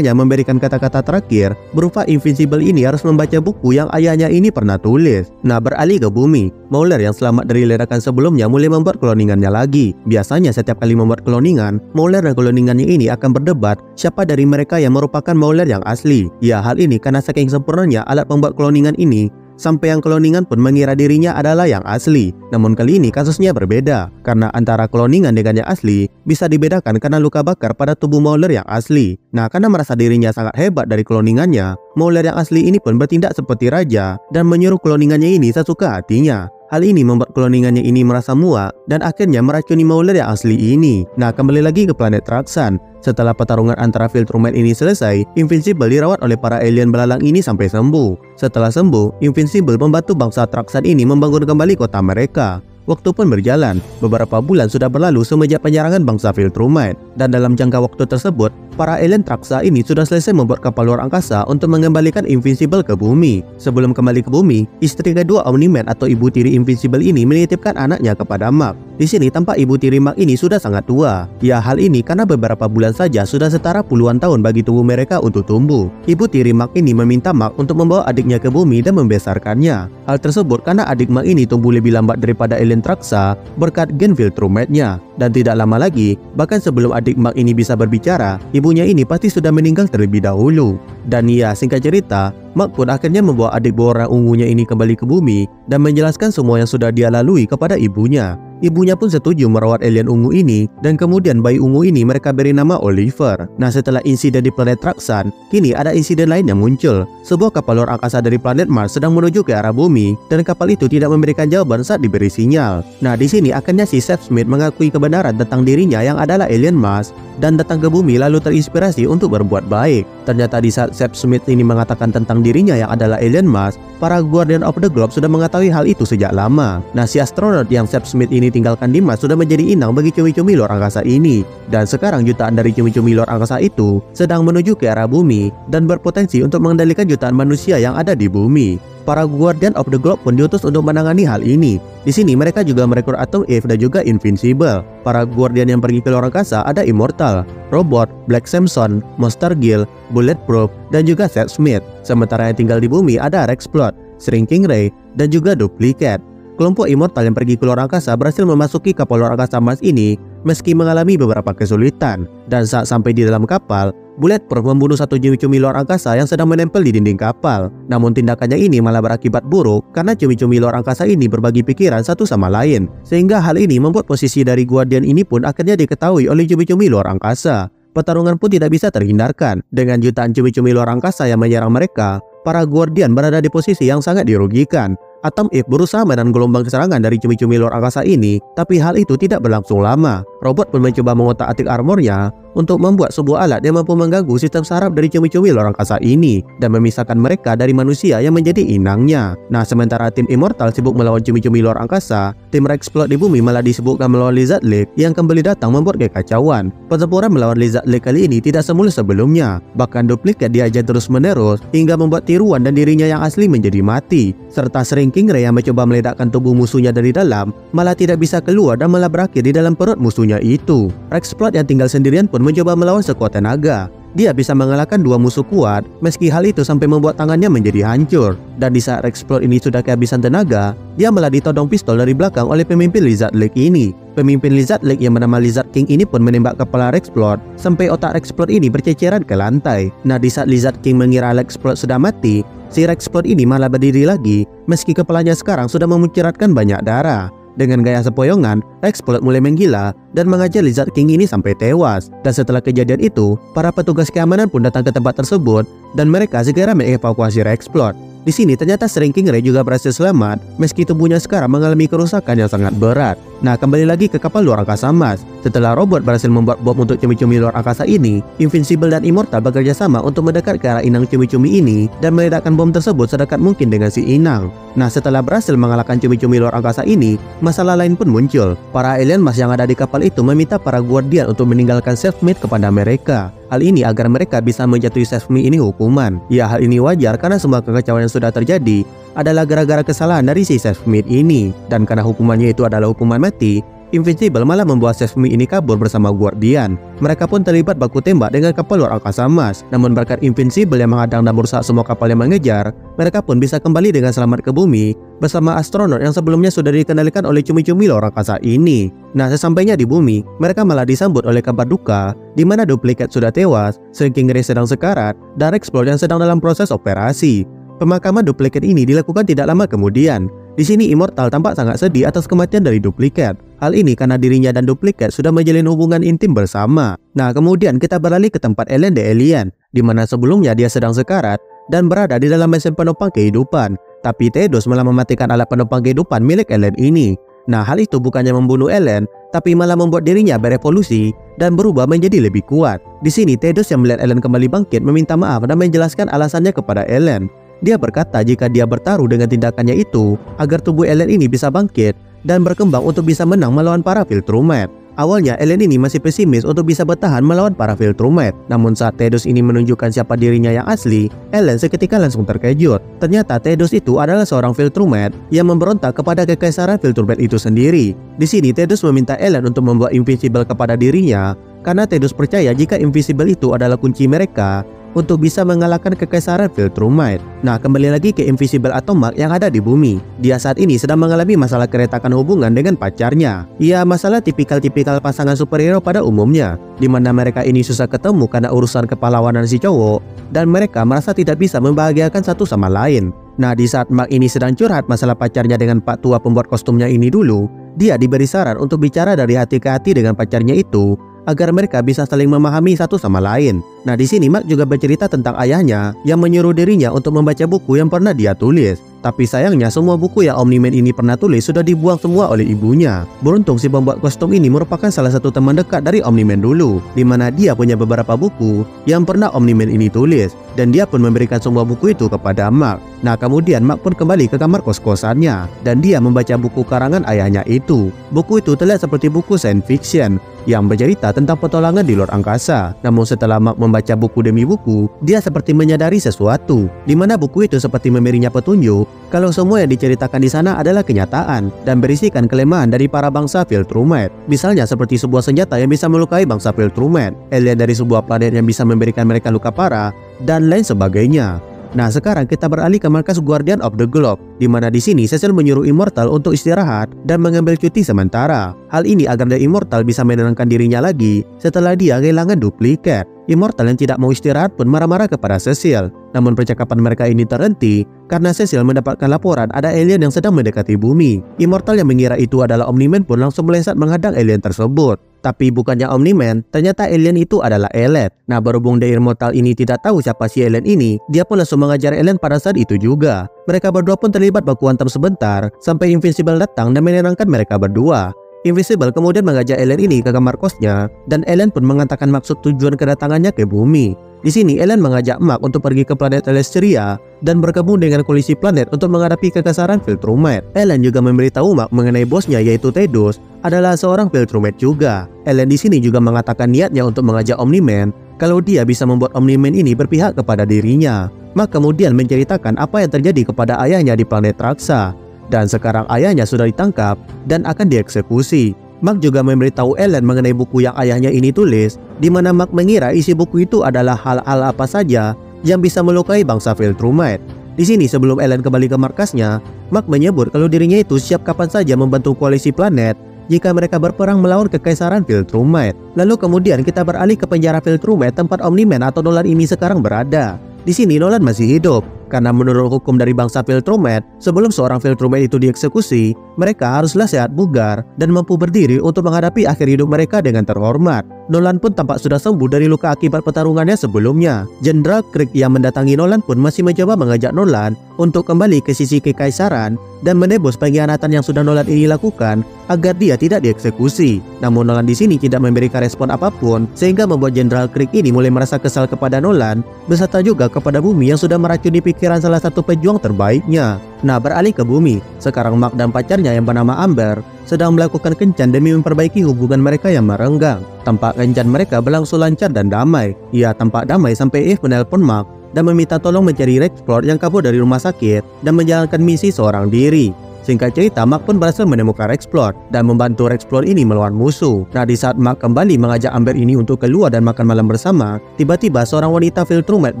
memberikan kata-kata terakhir berupa Invincible ini harus membaca buku yang ayahnya ini pernah tulis. Nah, beralih ke bumi, Mauler yang selamat dari ledakan sebelumnya mulai membuat kloningannya lagi. Biasanya setiap kali membuat kloningan, Mauler dan kloningannya ini akan berdebat siapa dari mereka yang merupakan Mauler yang asli. Ya, hal ini karena saking sempurnanya alat pembuat kloningan ini, sampai yang kloningan pun mengira dirinya adalah yang asli. Namun kali ini kasusnya berbeda, karena antara kloningan dengan yang asli bisa dibedakan karena luka bakar pada tubuh Mauler yang asli. Nah, karena merasa dirinya sangat hebat dari kloningannya, Mauler yang asli ini pun bertindak seperti raja dan menyuruh kloningannya ini sesuka hatinya. Hal ini membuat kloningannya ini merasa muak dan akhirnya meracuni Mauler yang asli ini. Nah, kembali lagi ke planet Traxxan. Setelah pertarungan antara Viltrumite ini selesai, Invincible dirawat oleh para alien belalang ini sampai sembuh. Setelah sembuh, Invincible membantu bangsa Traxxan ini membangun kembali kota mereka. Waktu pun berjalan, beberapa bulan sudah berlalu semenjak penyerangan bangsa Viltrumite, dan dalam jangka waktu tersebut, para alien Traxxa ini sudah selesai membuat kapal luar angkasa untuk mengembalikan Invincible ke bumi. Sebelum kembali ke bumi, istri kedua Omni-Man atau ibu tiri Invincible ini menitipkan anaknya kepada Mark. Di sini tampak ibu tiri Mark ini sudah sangat tua. Ya, hal ini karena beberapa bulan saja sudah setara puluhan tahun bagi tubuh mereka untuk tumbuh. Ibu tiri Mark ini meminta Mark untuk membawa adiknya ke bumi dan membesarkannya. Hal tersebut karena adik Mark ini tumbuh lebih lambat daripada alien Traxxa berkat gen Viltrumite-nya. Dan tidak lama lagi, bahkan sebelum adik Mark ini bisa berbicara, ibunya ini pasti sudah meninggal terlebih dahulu. Dan ya, singkat cerita, Mark pun akhirnya membawa adik berwarna ungunya ini kembali ke bumi dan menjelaskan semua yang sudah dia lalui kepada ibunya. Ibunya pun setuju merawat alien ungu ini, dan kemudian bayi ungu ini mereka beri nama Oliver. Nah, setelah insiden di planet Traxxan, kini ada insiden lain yang muncul. Sebuah kapal luar angkasa dari planet Mars sedang menuju ke arah bumi, dan kapal itu tidak memberikan jawaban saat diberi sinyal. Nah, di sini akhirnya si Seth Smith mengakui kebenaran tentang dirinya yang adalah alien Mars, dan datang ke bumi lalu terinspirasi untuk berbuat baik. Ternyata di saat Seth Smith ini mengatakan tentang dirinya yang adalah alien Mars, para Guardian of the Globe sudah mengetahui hal itu sejak lama. Nah, si astronot yang Seth Smith ini tinggalkan di Mars sudah menjadi inang bagi cumi-cumi luar angkasa ini. Dan sekarang jutaan dari cumi-cumi luar angkasa itu sedang menuju ke arah bumi dan berpotensi untuk mengendalikan jutaan manusia yang ada di bumi. Para Guardian of the Globe pun diutus untuk menangani hal ini. Di sini mereka juga merekrut Atom Eve dan juga Invincible. Para Guardian yang pergi ke luar angkasa ada Immortal, Robot, Black Samson, Monster Gill, Bulletproof, dan juga Seth Smith. Sementara yang tinggal di bumi ada Rexplode, Shrinking Ray, dan juga Duplicate. Kelompok Immortal yang pergi ke luar angkasa berhasil memasuki kapal luar angkasa Mars ini meski mengalami beberapa kesulitan. Dan saat sampai di dalam kapal, Bulletproof membunuh satu cumi-cumi luar angkasa yang sedang menempel di dinding kapal. Namun tindakannya ini malah berakibat buruk karena cumi-cumi luar angkasa ini berbagi pikiran satu sama lain. Sehingga hal ini membuat posisi dari Guardian ini pun akhirnya diketahui oleh cumi-cumi luar angkasa. Pertarungan pun tidak bisa terhindarkan. Dengan jutaan cumi-cumi luar angkasa yang menyerang mereka, para Guardian berada di posisi yang sangat dirugikan. Atom Eve berusaha menahan gelombang serangan dari cumi-cumi luar angkasa ini, tapi hal itu tidak berlangsung lama. Robot pun mencoba mengotak-atik armornya untuk membuat sebuah alat yang mampu mengganggu sistem saraf dari cumi-cumi luar angkasa ini dan memisahkan mereka dari manusia yang menjadi inangnya. Nah, sementara tim Immortal sibuk melawan cumi-cumi luar angkasa, tim Rexplode di bumi malah disibukkan melawan Lizard Lake yang kembali datang membuat kekacauan. Pertempuran melawan Lizard Lake kali ini tidak semulus sebelumnya. Bahkan Duplicate diajar terus-menerus hingga membuat tiruan dan dirinya yang asli menjadi mati. Serta Shrinking Ray yang mencoba meledakkan tubuh musuhnya dari dalam malah tidak bisa keluar dan malah berakhir di dalam perut musuhnya itu. Rexplode yang tinggal sendirian pun mencoba melawan sekuat tenaga. Dia bisa mengalahkan dua musuh kuat, meski hal itu sampai membuat tangannya menjadi hancur. Dan di saat Rexplode ini sudah kehabisan tenaga, dia malah ditodong pistol dari belakang oleh pemimpin Lizard Lake ini. Pemimpin Lizard Lake yang bernama Lizard King ini pun menembak kepala Rexplode sampai otak Rexplode ini berceceran ke lantai. Nah, di saat Lizard King mengira Rexplode sudah mati, si Rexplode ini malah berdiri lagi, meski kepalanya sekarang sudah memuncratkan banyak darah. Dengan gaya sepoyongan, Rexplode mulai menggila dan mengajar Lizard King ini sampai tewas. Dan setelah kejadian itu, para petugas keamanan pun datang ke tempat tersebut dan mereka segera mengevakuasi Rexplode. Di sini ternyata Shrinking Ray juga berhasil selamat meski tubuhnya sekarang mengalami kerusakan yang sangat berat. Nah, kembali lagi ke kapal luar angkasa Mars. Setelah robot berhasil membuat bom untuk cumi-cumi luar angkasa ini, Invincible dan Immortal bekerja sama untuk mendekat ke arah inang cumi-cumi ini dan meledakkan bom tersebut sedekat mungkin dengan si inang. Nah, setelah berhasil mengalahkan cumi-cumi luar angkasa ini, masalah lain pun muncul. Para alien Mars yang ada di kapal itu meminta para Guardian untuk meninggalkan Selfmade kepada mereka. Hal ini agar mereka bisa menjatuhi Selfmade ini hukuman. Ya, hal ini wajar karena semua kekacauan yang sudah terjadi adalah gara-gara kesalahan dari si Selfmade ini. Dan karena hukumannya itu adalah hukuman mati, Invincible malah membawa Selfmade ini kabur bersama Guardian. Mereka pun terlibat baku tembak dengan kapal luar angkasa Mars. Namun berkat Invincible yang menghadang dan merusak semua kapal yang mengejar, mereka pun bisa kembali dengan selamat ke bumi bersama astronot yang sebelumnya sudah dikendalikan oleh cumi-cumi luar angkasa ini. Nah, sesampainya di bumi, mereka malah disambut oleh kabar duka di mana Duplicate sudah tewas, Shrinking Ray sedang sekarat, dan Explode yang sedang dalam proses operasi. Pemakaman Duplicate ini dilakukan tidak lama kemudian. Di sini Immortal tampak sangat sedih atas kematian dari Duplicate. Hal ini karena dirinya dan Duplicate sudah menjalin hubungan intim bersama. Nah, kemudian kita beralih ke tempat Ellen the Alien, di mana sebelumnya dia sedang sekarat dan berada di dalam mesin penopang kehidupan. Tapi Tedos malah mematikan alat penopang kehidupan milik Ellen ini. Nah, hal itu bukannya membunuh Ellen, tapi malah membuat dirinya berevolusi dan berubah menjadi lebih kuat. Di sini Tedos yang melihat Ellen kembali bangkit meminta maaf dan menjelaskan alasannya kepada Ellen. Dia berkata jika dia bertaruh dengan tindakannya itu agar tubuh Ellen ini bisa bangkit dan berkembang untuk bisa menang melawan para Viltrumite. Awalnya Ellen ini masih pesimis untuk bisa bertahan melawan para Viltrumite. Namun saat Tedos ini menunjukkan siapa dirinya yang asli, Ellen seketika langsung terkejut. Ternyata Tedos itu adalah seorang Viltrumite yang memberontak kepada kekaisaran Viltrumite itu sendiri. Di sini Tedos meminta Ellen untuk membuat Invincible kepada dirinya karena Tedos percaya jika Invincible itu adalah kunci mereka untuk bisa mengalahkan kekaisaran Viltrumite. Nah, kembali lagi ke Invincible atau Mark yang ada di bumi. Dia saat ini sedang mengalami masalah keretakan hubungan dengan pacarnya. Ya, masalah tipikal-tipikal pasangan superhero pada umumnya, di mana mereka ini susah ketemu karena urusan kepahlawanan si cowok, dan mereka merasa tidak bisa membahagiakan satu sama lain. Nah, di saat Mark ini sedang curhat masalah pacarnya dengan Pak Tua pembuat kostumnya ini dulu, dia diberi saran untuk bicara dari hati ke hati dengan pacarnya itu, agar mereka bisa saling memahami satu sama lain. Nah, di sini Mark juga bercerita tentang ayahnya yang menyuruh dirinya untuk membaca buku yang pernah dia tulis. Tapi sayangnya semua buku yang Omni-Man ini pernah tulis sudah dibuang semua oleh ibunya. Beruntung si pembuat kostum ini merupakan salah satu teman dekat dari Omni-Man dulu, di mana dia punya beberapa buku yang pernah Omni-Man ini tulis, dan dia pun memberikan semua buku itu kepada Mark. Nah, kemudian Mark pun kembali ke kamar kos-kosannya dan dia membaca buku karangan ayahnya itu. Buku itu terlihat seperti buku science fiction yang bercerita tentang petualangan di luar angkasa. Namun setelah Mark membaca buku demi buku, dia seperti menyadari sesuatu, di mana buku itu seperti memberinya petunjuk kalau semua yang diceritakan di sana adalah kenyataan dan berisikan kelemahan dari para bangsa Viltrumite. Misalnya seperti sebuah senjata yang bisa melukai bangsa Viltrumite, alien dari sebuah planet yang bisa memberikan mereka luka parah, dan lain sebagainya. Nah, sekarang kita beralih ke markas Guardian of the Globe, di mana di sini Cecil menyuruh Immortal untuk istirahat dan mengambil cuti sementara. Hal ini agar The Immortal bisa menenangkan dirinya lagi setelah dia kehilangan Duplicate. Immortal yang tidak mau istirahat pun marah-marah kepada Cecil. Namun percakapan mereka ini terhenti karena Cecil mendapatkan laporan ada alien yang sedang mendekati bumi. Immortal yang mengira itu adalah Omni-Man pun langsung melesat menghadang alien tersebut. Tapi bukannya Omni-Man, ternyata alien itu adalah Elliot. Nah, berhubung The Immortal ini tidak tahu siapa si alien ini, dia pun langsung mengajar alien pada saat itu juga. Mereka berdua pun terlibat baku hantam sebentar sampai Invincible datang dan menenangkan mereka berdua. Invincible kemudian mengajak alien ini ke kamar kosnya dan alien pun mengatakan maksud tujuan kedatangannya ke bumi. Di sini alien mengajak Mark untuk pergi ke planet Celesteria dan bergabung dengan koalisi planet untuk menghadapi kekaisaran Viltrumite. Alien juga memberitahu Mark mengenai bosnya yaitu Tedos adalah seorang Viltrumite juga. Alien di sini juga mengatakan niatnya untuk mengajak Omni-Man kalau dia bisa membuat Omni-Man ini berpihak kepada dirinya. Mark kemudian menceritakan apa yang terjadi kepada ayahnya di planet Raksa, dan sekarang ayahnya sudah ditangkap dan akan dieksekusi. Mark juga memberitahu Ellen mengenai buku yang ayahnya ini tulis, di mana Mark mengira isi buku itu adalah hal-hal apa saja yang bisa melukai bangsa Viltrumite. Di sini sebelum Ellen kembali ke markasnya, Mark menyebut kalau dirinya itu siap kapan saja membantu koalisi planet jika mereka berperang melawan kekaisaran Viltrumite. Lalu kemudian kita beralih ke penjara Viltrumite tempat Omni-Man atau Nolan ini sekarang berada. Di sini Nolan masih hidup, karena menurut hukum dari bangsa Viltrumite, sebelum seorang Viltrumite itu dieksekusi, mereka haruslah sehat bugar dan mampu berdiri untuk menghadapi akhir hidup mereka dengan terhormat. Nolan pun tampak sudah sembuh dari luka akibat pertarungannya sebelumnya. Jenderal Kirk yang mendatangi Nolan pun masih mencoba mengajak Nolan untuk kembali ke sisi kekaisaran dan menebus pengkhianatan yang sudah Nolan ini lakukan agar dia tidak dieksekusi. Namun Nolan di sini tidak memberikan respon apapun, sehingga membuat Jenderal Craig ini mulai merasa kesal kepada Nolan, beserta juga kepada Bumi yang sudah meracuni pikiran salah satu pejuang terbaiknya. Nah, beralih ke Bumi, sekarang Mark dan pacarnya yang bernama Amber sedang melakukan kencan demi memperbaiki hubungan mereka yang merenggang. Tampak kencan mereka berlangsung lancar dan damai. Ia tampak damai sampai Eve menelpon Mark dan meminta tolong mencari Rexplore yang kabur dari rumah sakit dan menjalankan misi seorang diri. Singkat cerita, Mark pun berhasil menemukan Rexplore dan membantu Rexplore ini melawan musuh. Nah, di saat Mark kembali mengajak Amber ini untuk keluar dan makan malam bersama, tiba-tiba seorang wanita Viltrumite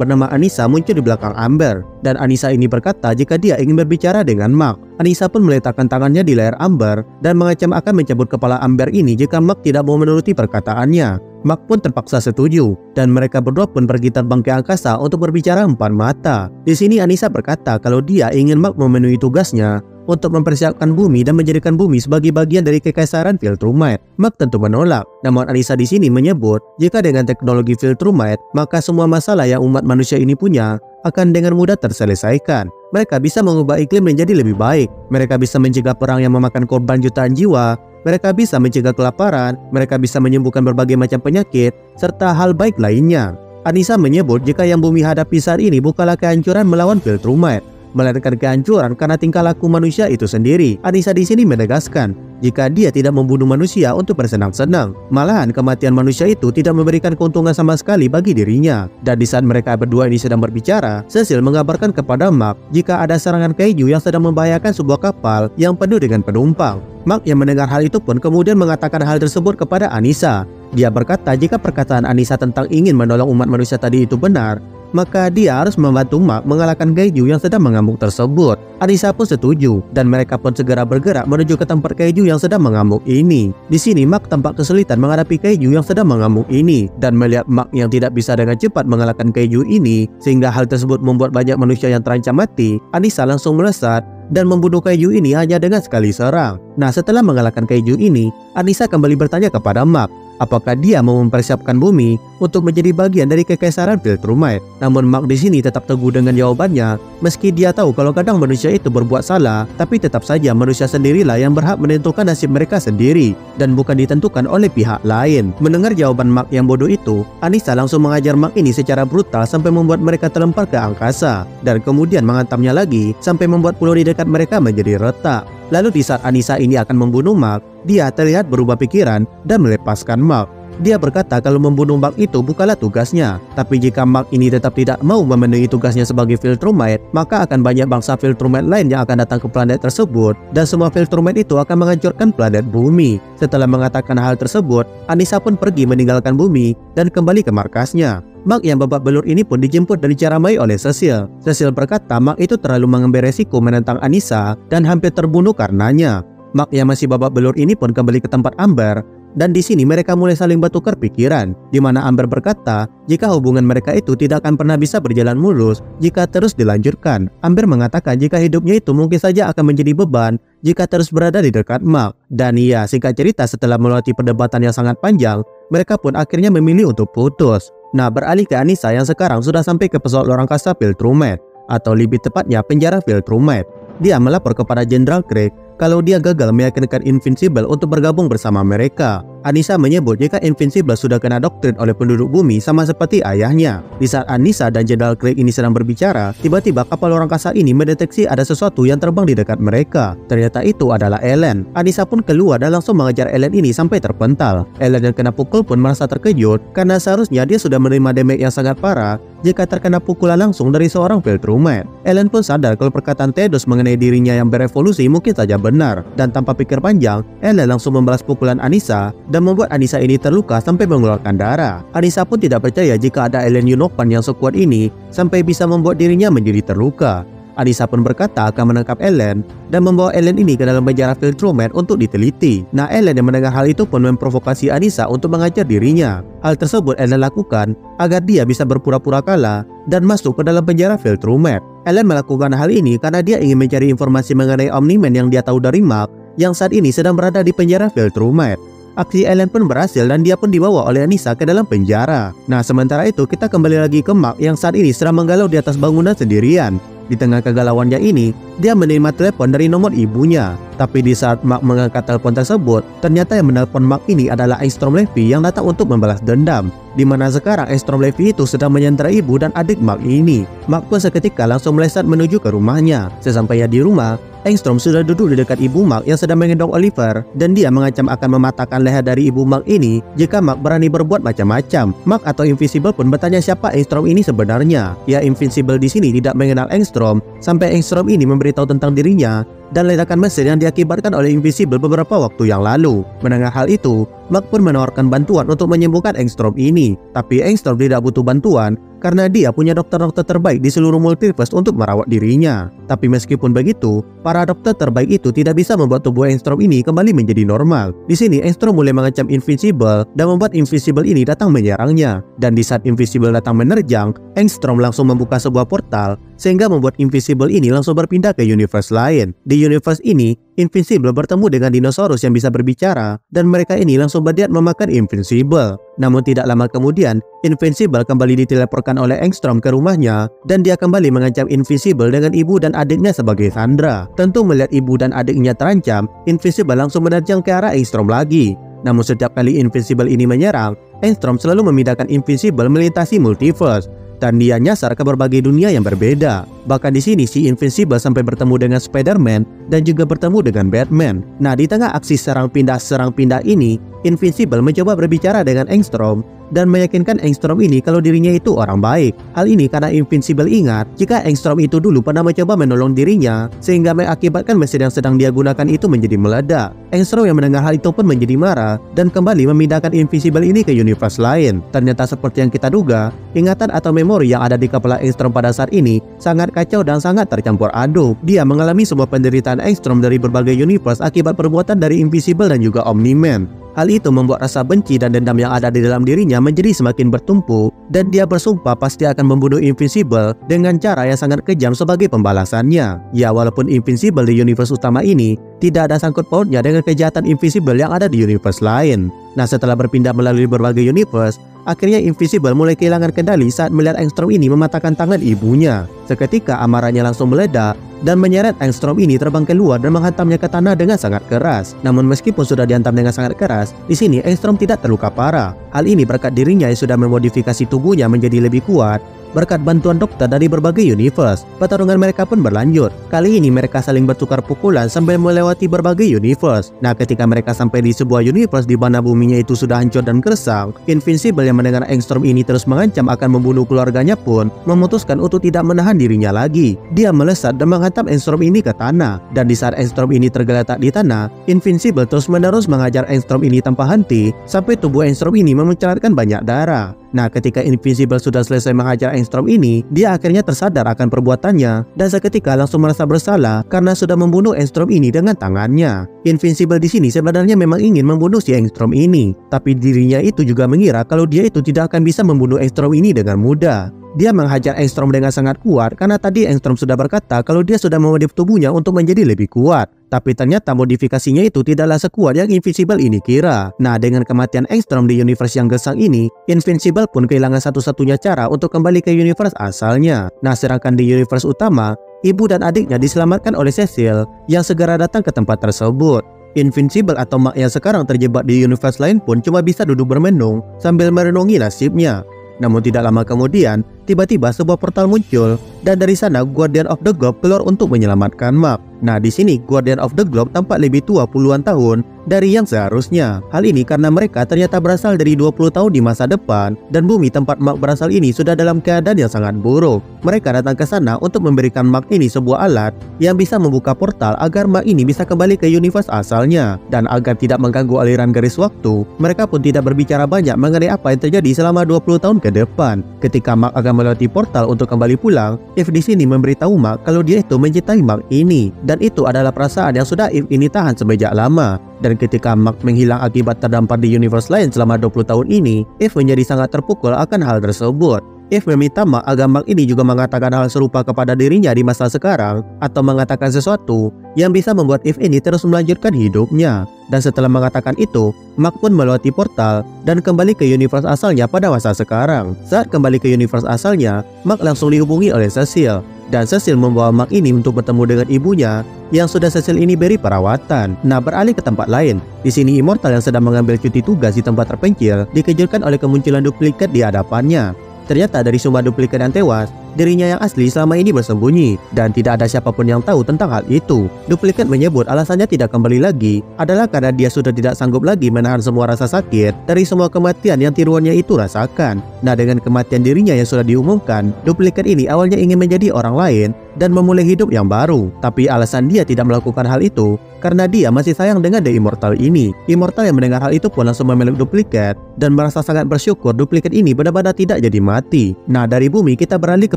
bernama Anissa muncul di belakang Amber. Dan Anissa ini berkata jika dia ingin berbicara dengan Mark. Anissa pun meletakkan tangannya di leher Amber dan mengancam akan mencabut kepala Amber ini jika Mark tidak mau menuruti perkataannya. Mark pun terpaksa setuju dan mereka berdua pun pergi terbang ke angkasa untuk berbicara empat mata. Di sini Anissa berkata kalau dia ingin Mark memenuhi tugasnya untuk mempersiapkan Bumi dan menjadikan Bumi sebagai bagian dari kekaisaran Viltrumite. Mark tentu menolak. Namun Anissa di sini menyebut jika dengan teknologi Viltrumite maka semua masalah yang umat manusia ini punya akan dengan mudah terselesaikan. Mereka bisa mengubah iklim menjadi lebih baik. Mereka bisa mencegah perang yang memakan korban jutaan jiwa. Mereka bisa mencegah kelaparan. Mereka bisa menyembuhkan berbagai macam penyakit serta hal baik lainnya. Anissa menyebut jika yang Bumi hadapi saat ini bukanlah kehancuran melawan Viltrumite, melainkan kehancuran karena tingkah laku manusia itu sendiri. Anissa di sini menegaskan jika dia tidak membunuh manusia untuk bersenang-senang, malahan kematian manusia itu tidak memberikan keuntungan sama sekali bagi dirinya. Dan di saat mereka berdua ini sedang berbicara, Cecil mengabarkan kepada Mark jika ada serangan kaiju yang sedang membahayakan sebuah kapal yang penuh dengan penumpang. Mark yang mendengar hal itu pun kemudian mengatakan hal tersebut kepada Anissa. Dia berkata jika perkataan Anissa tentang ingin menolong umat manusia tadi itu benar, maka dia harus membantu Mark mengalahkan kaiju yang sedang mengamuk tersebut. Anissa pun setuju dan mereka pun segera bergerak menuju ke tempat kaiju yang sedang mengamuk ini. Di sini Mark tampak kesulitan menghadapi kaiju yang sedang mengamuk ini dan melihat Mark yang tidak bisa dengan cepat mengalahkan kaiju ini sehingga hal tersebut membuat banyak manusia yang terancam mati. Anissa langsung melesat dan membunuh kaiju ini hanya dengan sekali serang. Nah, setelah mengalahkan kaiju ini, Anissa kembali bertanya kepada Mark apakah dia mau mempersiapkan Bumi untuk menjadi bagian dari kekaisaran Viltrumite. Namun Mark di sini tetap teguh dengan jawabannya, meski dia tahu kalau kadang manusia itu berbuat salah, tapi tetap saja manusia sendirilah yang berhak menentukan nasib mereka sendiri dan bukan ditentukan oleh pihak lain. Mendengar jawaban Mark yang bodoh itu, Anissa langsung mengajar Mark ini secara brutal sampai membuat mereka terlempar ke angkasa dan kemudian menghantamnya lagi sampai membuat pulau di dekat mereka menjadi retak. Lalu di saat Anissa ini akan membunuh Mark, dia terlihat berubah pikiran dan melepaskan Mark. Dia berkata kalau membunuh Mark itu bukanlah tugasnya, tapi jika Mark ini tetap tidak mau memenuhi tugasnya sebagai Viltrumite, maka akan banyak bangsa Viltrumite lain yang akan datang ke planet tersebut dan semua Viltrumite itu akan menghancurkan planet Bumi. Setelah mengatakan hal tersebut, Anissa pun pergi meninggalkan Bumi dan kembali ke markasnya. Mark yang babak belur ini pun dijemput dan diceramai oleh Cecil. Cecil berkata Mark itu terlalu mengambil resiko menentang Anissa dan hampir terbunuh karenanya. Mark yang masih babak belur ini pun kembali ke tempat Amber dan di sini mereka mulai saling bertukar pikiran, di mana Amber berkata jika hubungan mereka itu tidak akan pernah bisa berjalan mulus jika terus dilanjutkan. Amber mengatakan jika hidupnya itu mungkin saja akan menjadi beban jika terus berada di dekat Mark. Dan iya, singkat cerita setelah melewati perdebatan yang sangat panjang, mereka pun akhirnya memilih untuk putus. Nah, beralih ke Anissa yang sekarang sudah sampai ke pesawat luar angkasa Viltrumite, atau lebih tepatnya penjara Viltrumite. Dia melapor kepada Jenderal Craig kalau dia gagal meyakinkan Invincible untuk bergabung bersama mereka. Anissa menyebut jika Invincible sudah kena doktrin oleh penduduk Bumi sama seperti ayahnya. Di saat Anissa dan Jenderal Craig ini sedang berbicara, tiba-tiba kapal luar angkasa ini mendeteksi ada sesuatu yang terbang di dekat mereka. Ternyata itu adalah Ellen. Anissa pun keluar dan langsung mengejar Ellen ini sampai terpental. Ellen yang kena pukul pun merasa terkejut karena seharusnya dia sudah menerima damage yang sangat parah jika terkena pukulan langsung dari seorang Viltrumite. Ellen pun sadar kalau perkataan Thedos mengenai dirinya yang berevolusi mungkin saja benar, dan tanpa pikir panjang, Ellen langsung membalas pukulan Anissa dan membuat Anissa ini terluka sampai mengeluarkan darah. Anissa pun tidak percaya jika ada Ellen Yunopan yang sekuat ini sampai bisa membuat dirinya menjadi terluka. Anissa pun berkata akan menangkap Ellen dan membawa Ellen ini ke dalam penjara Viltrumite untuk diteliti. Nah, Ellen yang mendengar hal itu pun memprovokasi Anissa untuk mengajar dirinya. Hal tersebut Ellen lakukan agar dia bisa berpura-pura kalah dan masuk ke dalam penjara Viltrumite. Ellen melakukan hal ini karena dia ingin mencari informasi mengenai Omni-Man yang dia tahu dari Mark yang saat ini sedang berada di penjara Viltrumite. Aksi Ellen pun berhasil dan dia pun dibawa oleh Anissa ke dalam penjara. Nah, sementara itu kita kembali lagi ke Mark yang saat ini sedang menggalau di atas bangunan sendirian. Di tengah kegalauannya ini, dia menerima telepon dari nomor ibunya. Tapi di saat Mark mengangkat telepon tersebut, ternyata yang menelpon Mark ini adalah Engstrom Levy yang datang untuk membalas dendam. Di mana sekarang Engstrom Levy itu sedang menyandera ibu dan adik Mark ini. Mark pun seketika langsung melesat menuju ke rumahnya. Sesampainya di rumah, Engstrom sudah duduk di dekat ibu Mark yang sedang menggendong Oliver, dan dia mengancam akan mematahkan leher dari ibu Mark ini jika Mark berani berbuat macam-macam. Mark atau Invincible pun bertanya siapa Engstrom ini sebenarnya. Ya, Invincible di sini tidak mengenal Engstrom sampai Engstrom ini memberitahu tentang dirinya dan ledakan mesin yang diakibatkan oleh Invincible beberapa waktu yang lalu. Mendengar hal itu, Mark pun menawarkan bantuan untuk menyembuhkan Engstrom ini. Tapi Engstrom tidak butuh bantuan karena dia punya dokter-dokter terbaik di seluruh multiverse untuk merawat dirinya. Tapi meskipun begitu, para dokter terbaik itu tidak bisa membuat tubuh Engstrom ini kembali menjadi normal. Di sini Engstrom mulai mengancam Invincible dan membuat Invincible ini datang menyerangnya. Dan di saat Invincible datang menerjang, Engstrom langsung membuka sebuah portal sehingga membuat Invincible ini langsung berpindah ke universe lain. Di universe ini, Invincible bertemu dengan dinosaurus yang bisa berbicara dan mereka ini langsung berniat memakan Invincible. Namun tidak lama kemudian, Invincible kembali diteleportkan oleh Engstrom ke rumahnya dan dia kembali mengancam Invincible dengan ibu dan adiknya sebagai Sandra. Tentu melihat ibu dan adiknya terancam, Invincible langsung menerjang ke arah Engstrom lagi. Namun setiap kali Invincible ini menyerang, Engstrom selalu memindahkan Invincible melintasi multiverse dan dia nyasar ke berbagai dunia yang berbeda. Bahkan di sini si Invincible sampai bertemu dengan Spider-Man dan juga bertemu dengan Batman. Nah, di tengah aksi serang pindah ini, Invincible mencoba berbicara dengan Engstrom dan meyakinkan Engstrom ini kalau dirinya itu orang baik. Hal ini karena Invincible ingat jika Engstrom itu dulu pernah mencoba menolong dirinya sehingga mengakibatkan mesin yang sedang dia gunakan itu menjadi meledak. Engstrom yang mendengar hal itu pun menjadi marah dan kembali memindahkan Invincible ini ke universe lain. Ternyata seperti yang kita duga, ingatan atau memori yang ada di kepala Engstrom pada saat ini sangat kacau dan sangat tercampur aduk. Dia mengalami semua penderitaan Engstrom dari berbagai universe akibat perbuatan dari Invincible dan juga Omni-Man. Hal itu membuat rasa benci dan dendam yang ada di dalam dirinya menjadi semakin bertumpuk dan dia bersumpah pasti akan membunuh Invincible dengan cara yang sangat kejam sebagai pembalasannya. Ya, walaupun Invincible di universe utama ini tidak ada sangkut pautnya dengan kejahatan Invincible yang ada di universe lain. Nah, setelah berpindah melalui berbagai universe, akhirnya Invincible mulai kehilangan kendali saat melihat Engstrom ini mematahkan tangan ibunya. Seketika amarahnya langsung meledak dan menyeret Engstrom ini terbang keluar dan menghantamnya ke tanah dengan sangat keras. Namun meskipun sudah dihantam dengan sangat keras, di sini Engstrom tidak terluka parah. Hal ini berkat dirinya yang sudah memodifikasi tubuhnya menjadi lebih kuat. Berkat bantuan dokter dari berbagai universe, pertarungan mereka pun berlanjut. Kali ini mereka saling bertukar pukulan sambil melewati berbagai universe. Nah, ketika mereka sampai di sebuah universe di mana buminya itu sudah hancur dan gersang, Invincible yang mendengar Engstrom ini terus mengancam akan membunuh keluarganya pun memutuskan untuk tidak menahan dirinya lagi. Dia melesat dan menghantam Engstrom ini ke tanah. Dan di saat Engstrom ini tergeletak di tanah, Invincible terus-menerus mengajar Engstrom ini tanpa henti sampai tubuh Engstrom ini memuncratkan banyak darah. Nah, ketika Invincible sudah selesai menghajar Engstrom ini, dia akhirnya tersadar akan perbuatannya dan seketika langsung merasa bersalah karena sudah membunuh Engstrom ini dengan tangannya. Invincible di sini sebenarnya memang ingin membunuh si Engstrom ini, tapi dirinya itu juga mengira kalau dia itu tidak akan bisa membunuh Engstrom ini dengan mudah. Dia menghajar Engstrom dengan sangat kuat karena tadi Engstrom sudah berkata kalau dia sudah memodif tubuhnya untuk menjadi lebih kuat. Tapi ternyata modifikasinya itu tidaklah sekuat yang Invincible ini kira. Nah, dengan kematian Engstrom di universe yang gersang ini, Invincible pun kehilangan satu-satunya cara untuk kembali ke universe asalnya. Nah, sedangkan di universe utama, ibu dan adiknya diselamatkan oleh Cecil yang segera datang ke tempat tersebut. Invincible atau Mark yang sekarang terjebak di universe lain pun cuma bisa duduk bermenung sambil merenungi nasibnya. Namun tidak lama kemudian, tiba-tiba sebuah portal muncul dan dari sana Guardian of the Globe keluar untuk menyelamatkan Mark. Nah, di sini Guardian of the Globe tampak lebih tua puluhan tahun dari yang seharusnya. Hal ini karena mereka ternyata berasal dari 20 tahun di masa depan dan bumi tempat Mark berasal ini sudah dalam keadaan yang sangat buruk. Mereka datang ke sana untuk memberikan Mark ini sebuah alat yang bisa membuka portal agar Mark ini bisa kembali ke universe asalnya. Dan agar tidak mengganggu aliran garis waktu, mereka pun tidak berbicara banyak mengenai apa yang terjadi selama 20 tahun ke depan. Ketika Mark akan melewati portal untuk kembali pulang, Eve di sini memberitahu Mark kalau dia itu mencintai Mark ini. Dan itu adalah perasaan yang sudah Eve ini tahan sejak lama. Dan ketika Mark menghilang akibat terdampar di universe lain selama 20 tahun ini, Eve menjadi sangat terpukul akan hal tersebut. Eve meminta Mark agar Mark ini juga mengatakan hal serupa kepada dirinya di masa sekarang atau mengatakan sesuatu yang bisa membuat Eve ini terus melanjutkan hidupnya. Dan setelah mengatakan itu, Mark pun melewati portal dan kembali ke universe asalnya pada masa sekarang. Saat kembali ke universe asalnya, Mark langsung dihubungi oleh Cecil. dan Cecil membawa Mark ini untuk bertemu dengan ibunya yang sudah Cecil ini beri perawatan. Nah, beralih ke tempat lain. Di sini Immortal yang sedang mengambil cuti tugas di tempat terpencil dikejutkan oleh kemunculan duplikat di hadapannya. Ternyata dari semua duplikat yang tewas, dirinya yang asli selama ini bersembunyi dan tidak ada siapapun yang tahu tentang hal itu. Duplikat menyebut alasannya tidak kembali lagi adalah karena dia sudah tidak sanggup lagi menahan semua rasa sakit dari semua kematian yang tiruannya itu rasakan. Nah, dengan kematian dirinya yang sudah diumumkan, duplikat ini awalnya ingin menjadi orang lain dan memulai hidup yang baru. Tapi alasan dia tidak melakukan hal itu karena dia masih sayang dengan The Immortal ini. Immortal yang mendengar hal itu pun langsung memeluk duplikat dan merasa sangat bersyukur duplikat ini benar-benar tidak jadi mati. Nah, dari bumi kita beralih ke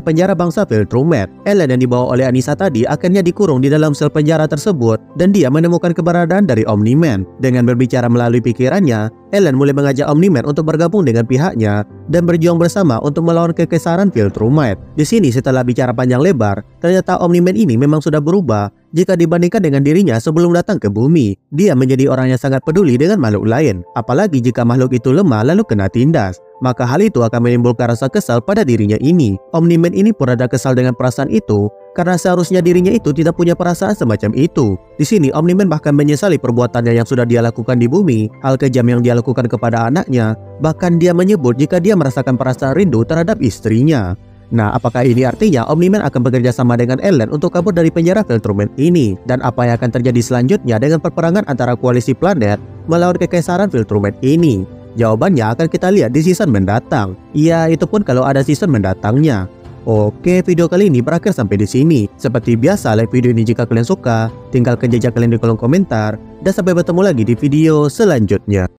penjara bangsa Viltrumite. Ellen yang dibawa oleh Anissa tadi akhirnya dikurung di dalam sel penjara tersebut dan dia menemukan keberadaan dari Omni-Man. Dengan berbicara melalui pikirannya, Ellen mulai mengajak Omni-Man untuk bergabung dengan pihaknya dan berjuang bersama untuk melawan kekesaran Viltrumite. Di sini setelah bicara panjang lebar, ternyata Omni-Man ini memang sudah berubah jika dibandingkan dengan dirinya sebelum datang ke bumi. Dia menjadi orang yang sangat peduli dengan makhluk lain, apalagi jika makhluk itu lemah lalu kena tindas. Maka hal itu akan menimbulkan rasa kesal pada dirinya ini. Omni-Man ini pun ada kesal dengan perasaan itu karena seharusnya dirinya itu tidak punya perasaan semacam itu. Di sini Omni-Man bahkan menyesali perbuatannya yang sudah dia lakukan di bumi, hal kejam yang dia lakukan kepada anaknya. Bahkan dia menyebut jika dia merasakan perasaan rindu terhadap istrinya. Nah, apakah ini artinya Omni-Man akan bekerja sama dengan Ellen untuk kabur dari penjara Viltrumite ini? Dan apa yang akan terjadi selanjutnya dengan perperangan antara koalisi planet melawan kekaisaran Viltrumite ini? Jawabannya akan kita lihat di season mendatang. Ya, itu pun kalau ada season mendatangnya. Oke, video kali ini berakhir sampai di sini. Seperti biasa, like video ini jika kalian suka, tinggalkan jejak kalian di kolom komentar, dan sampai bertemu lagi di video selanjutnya.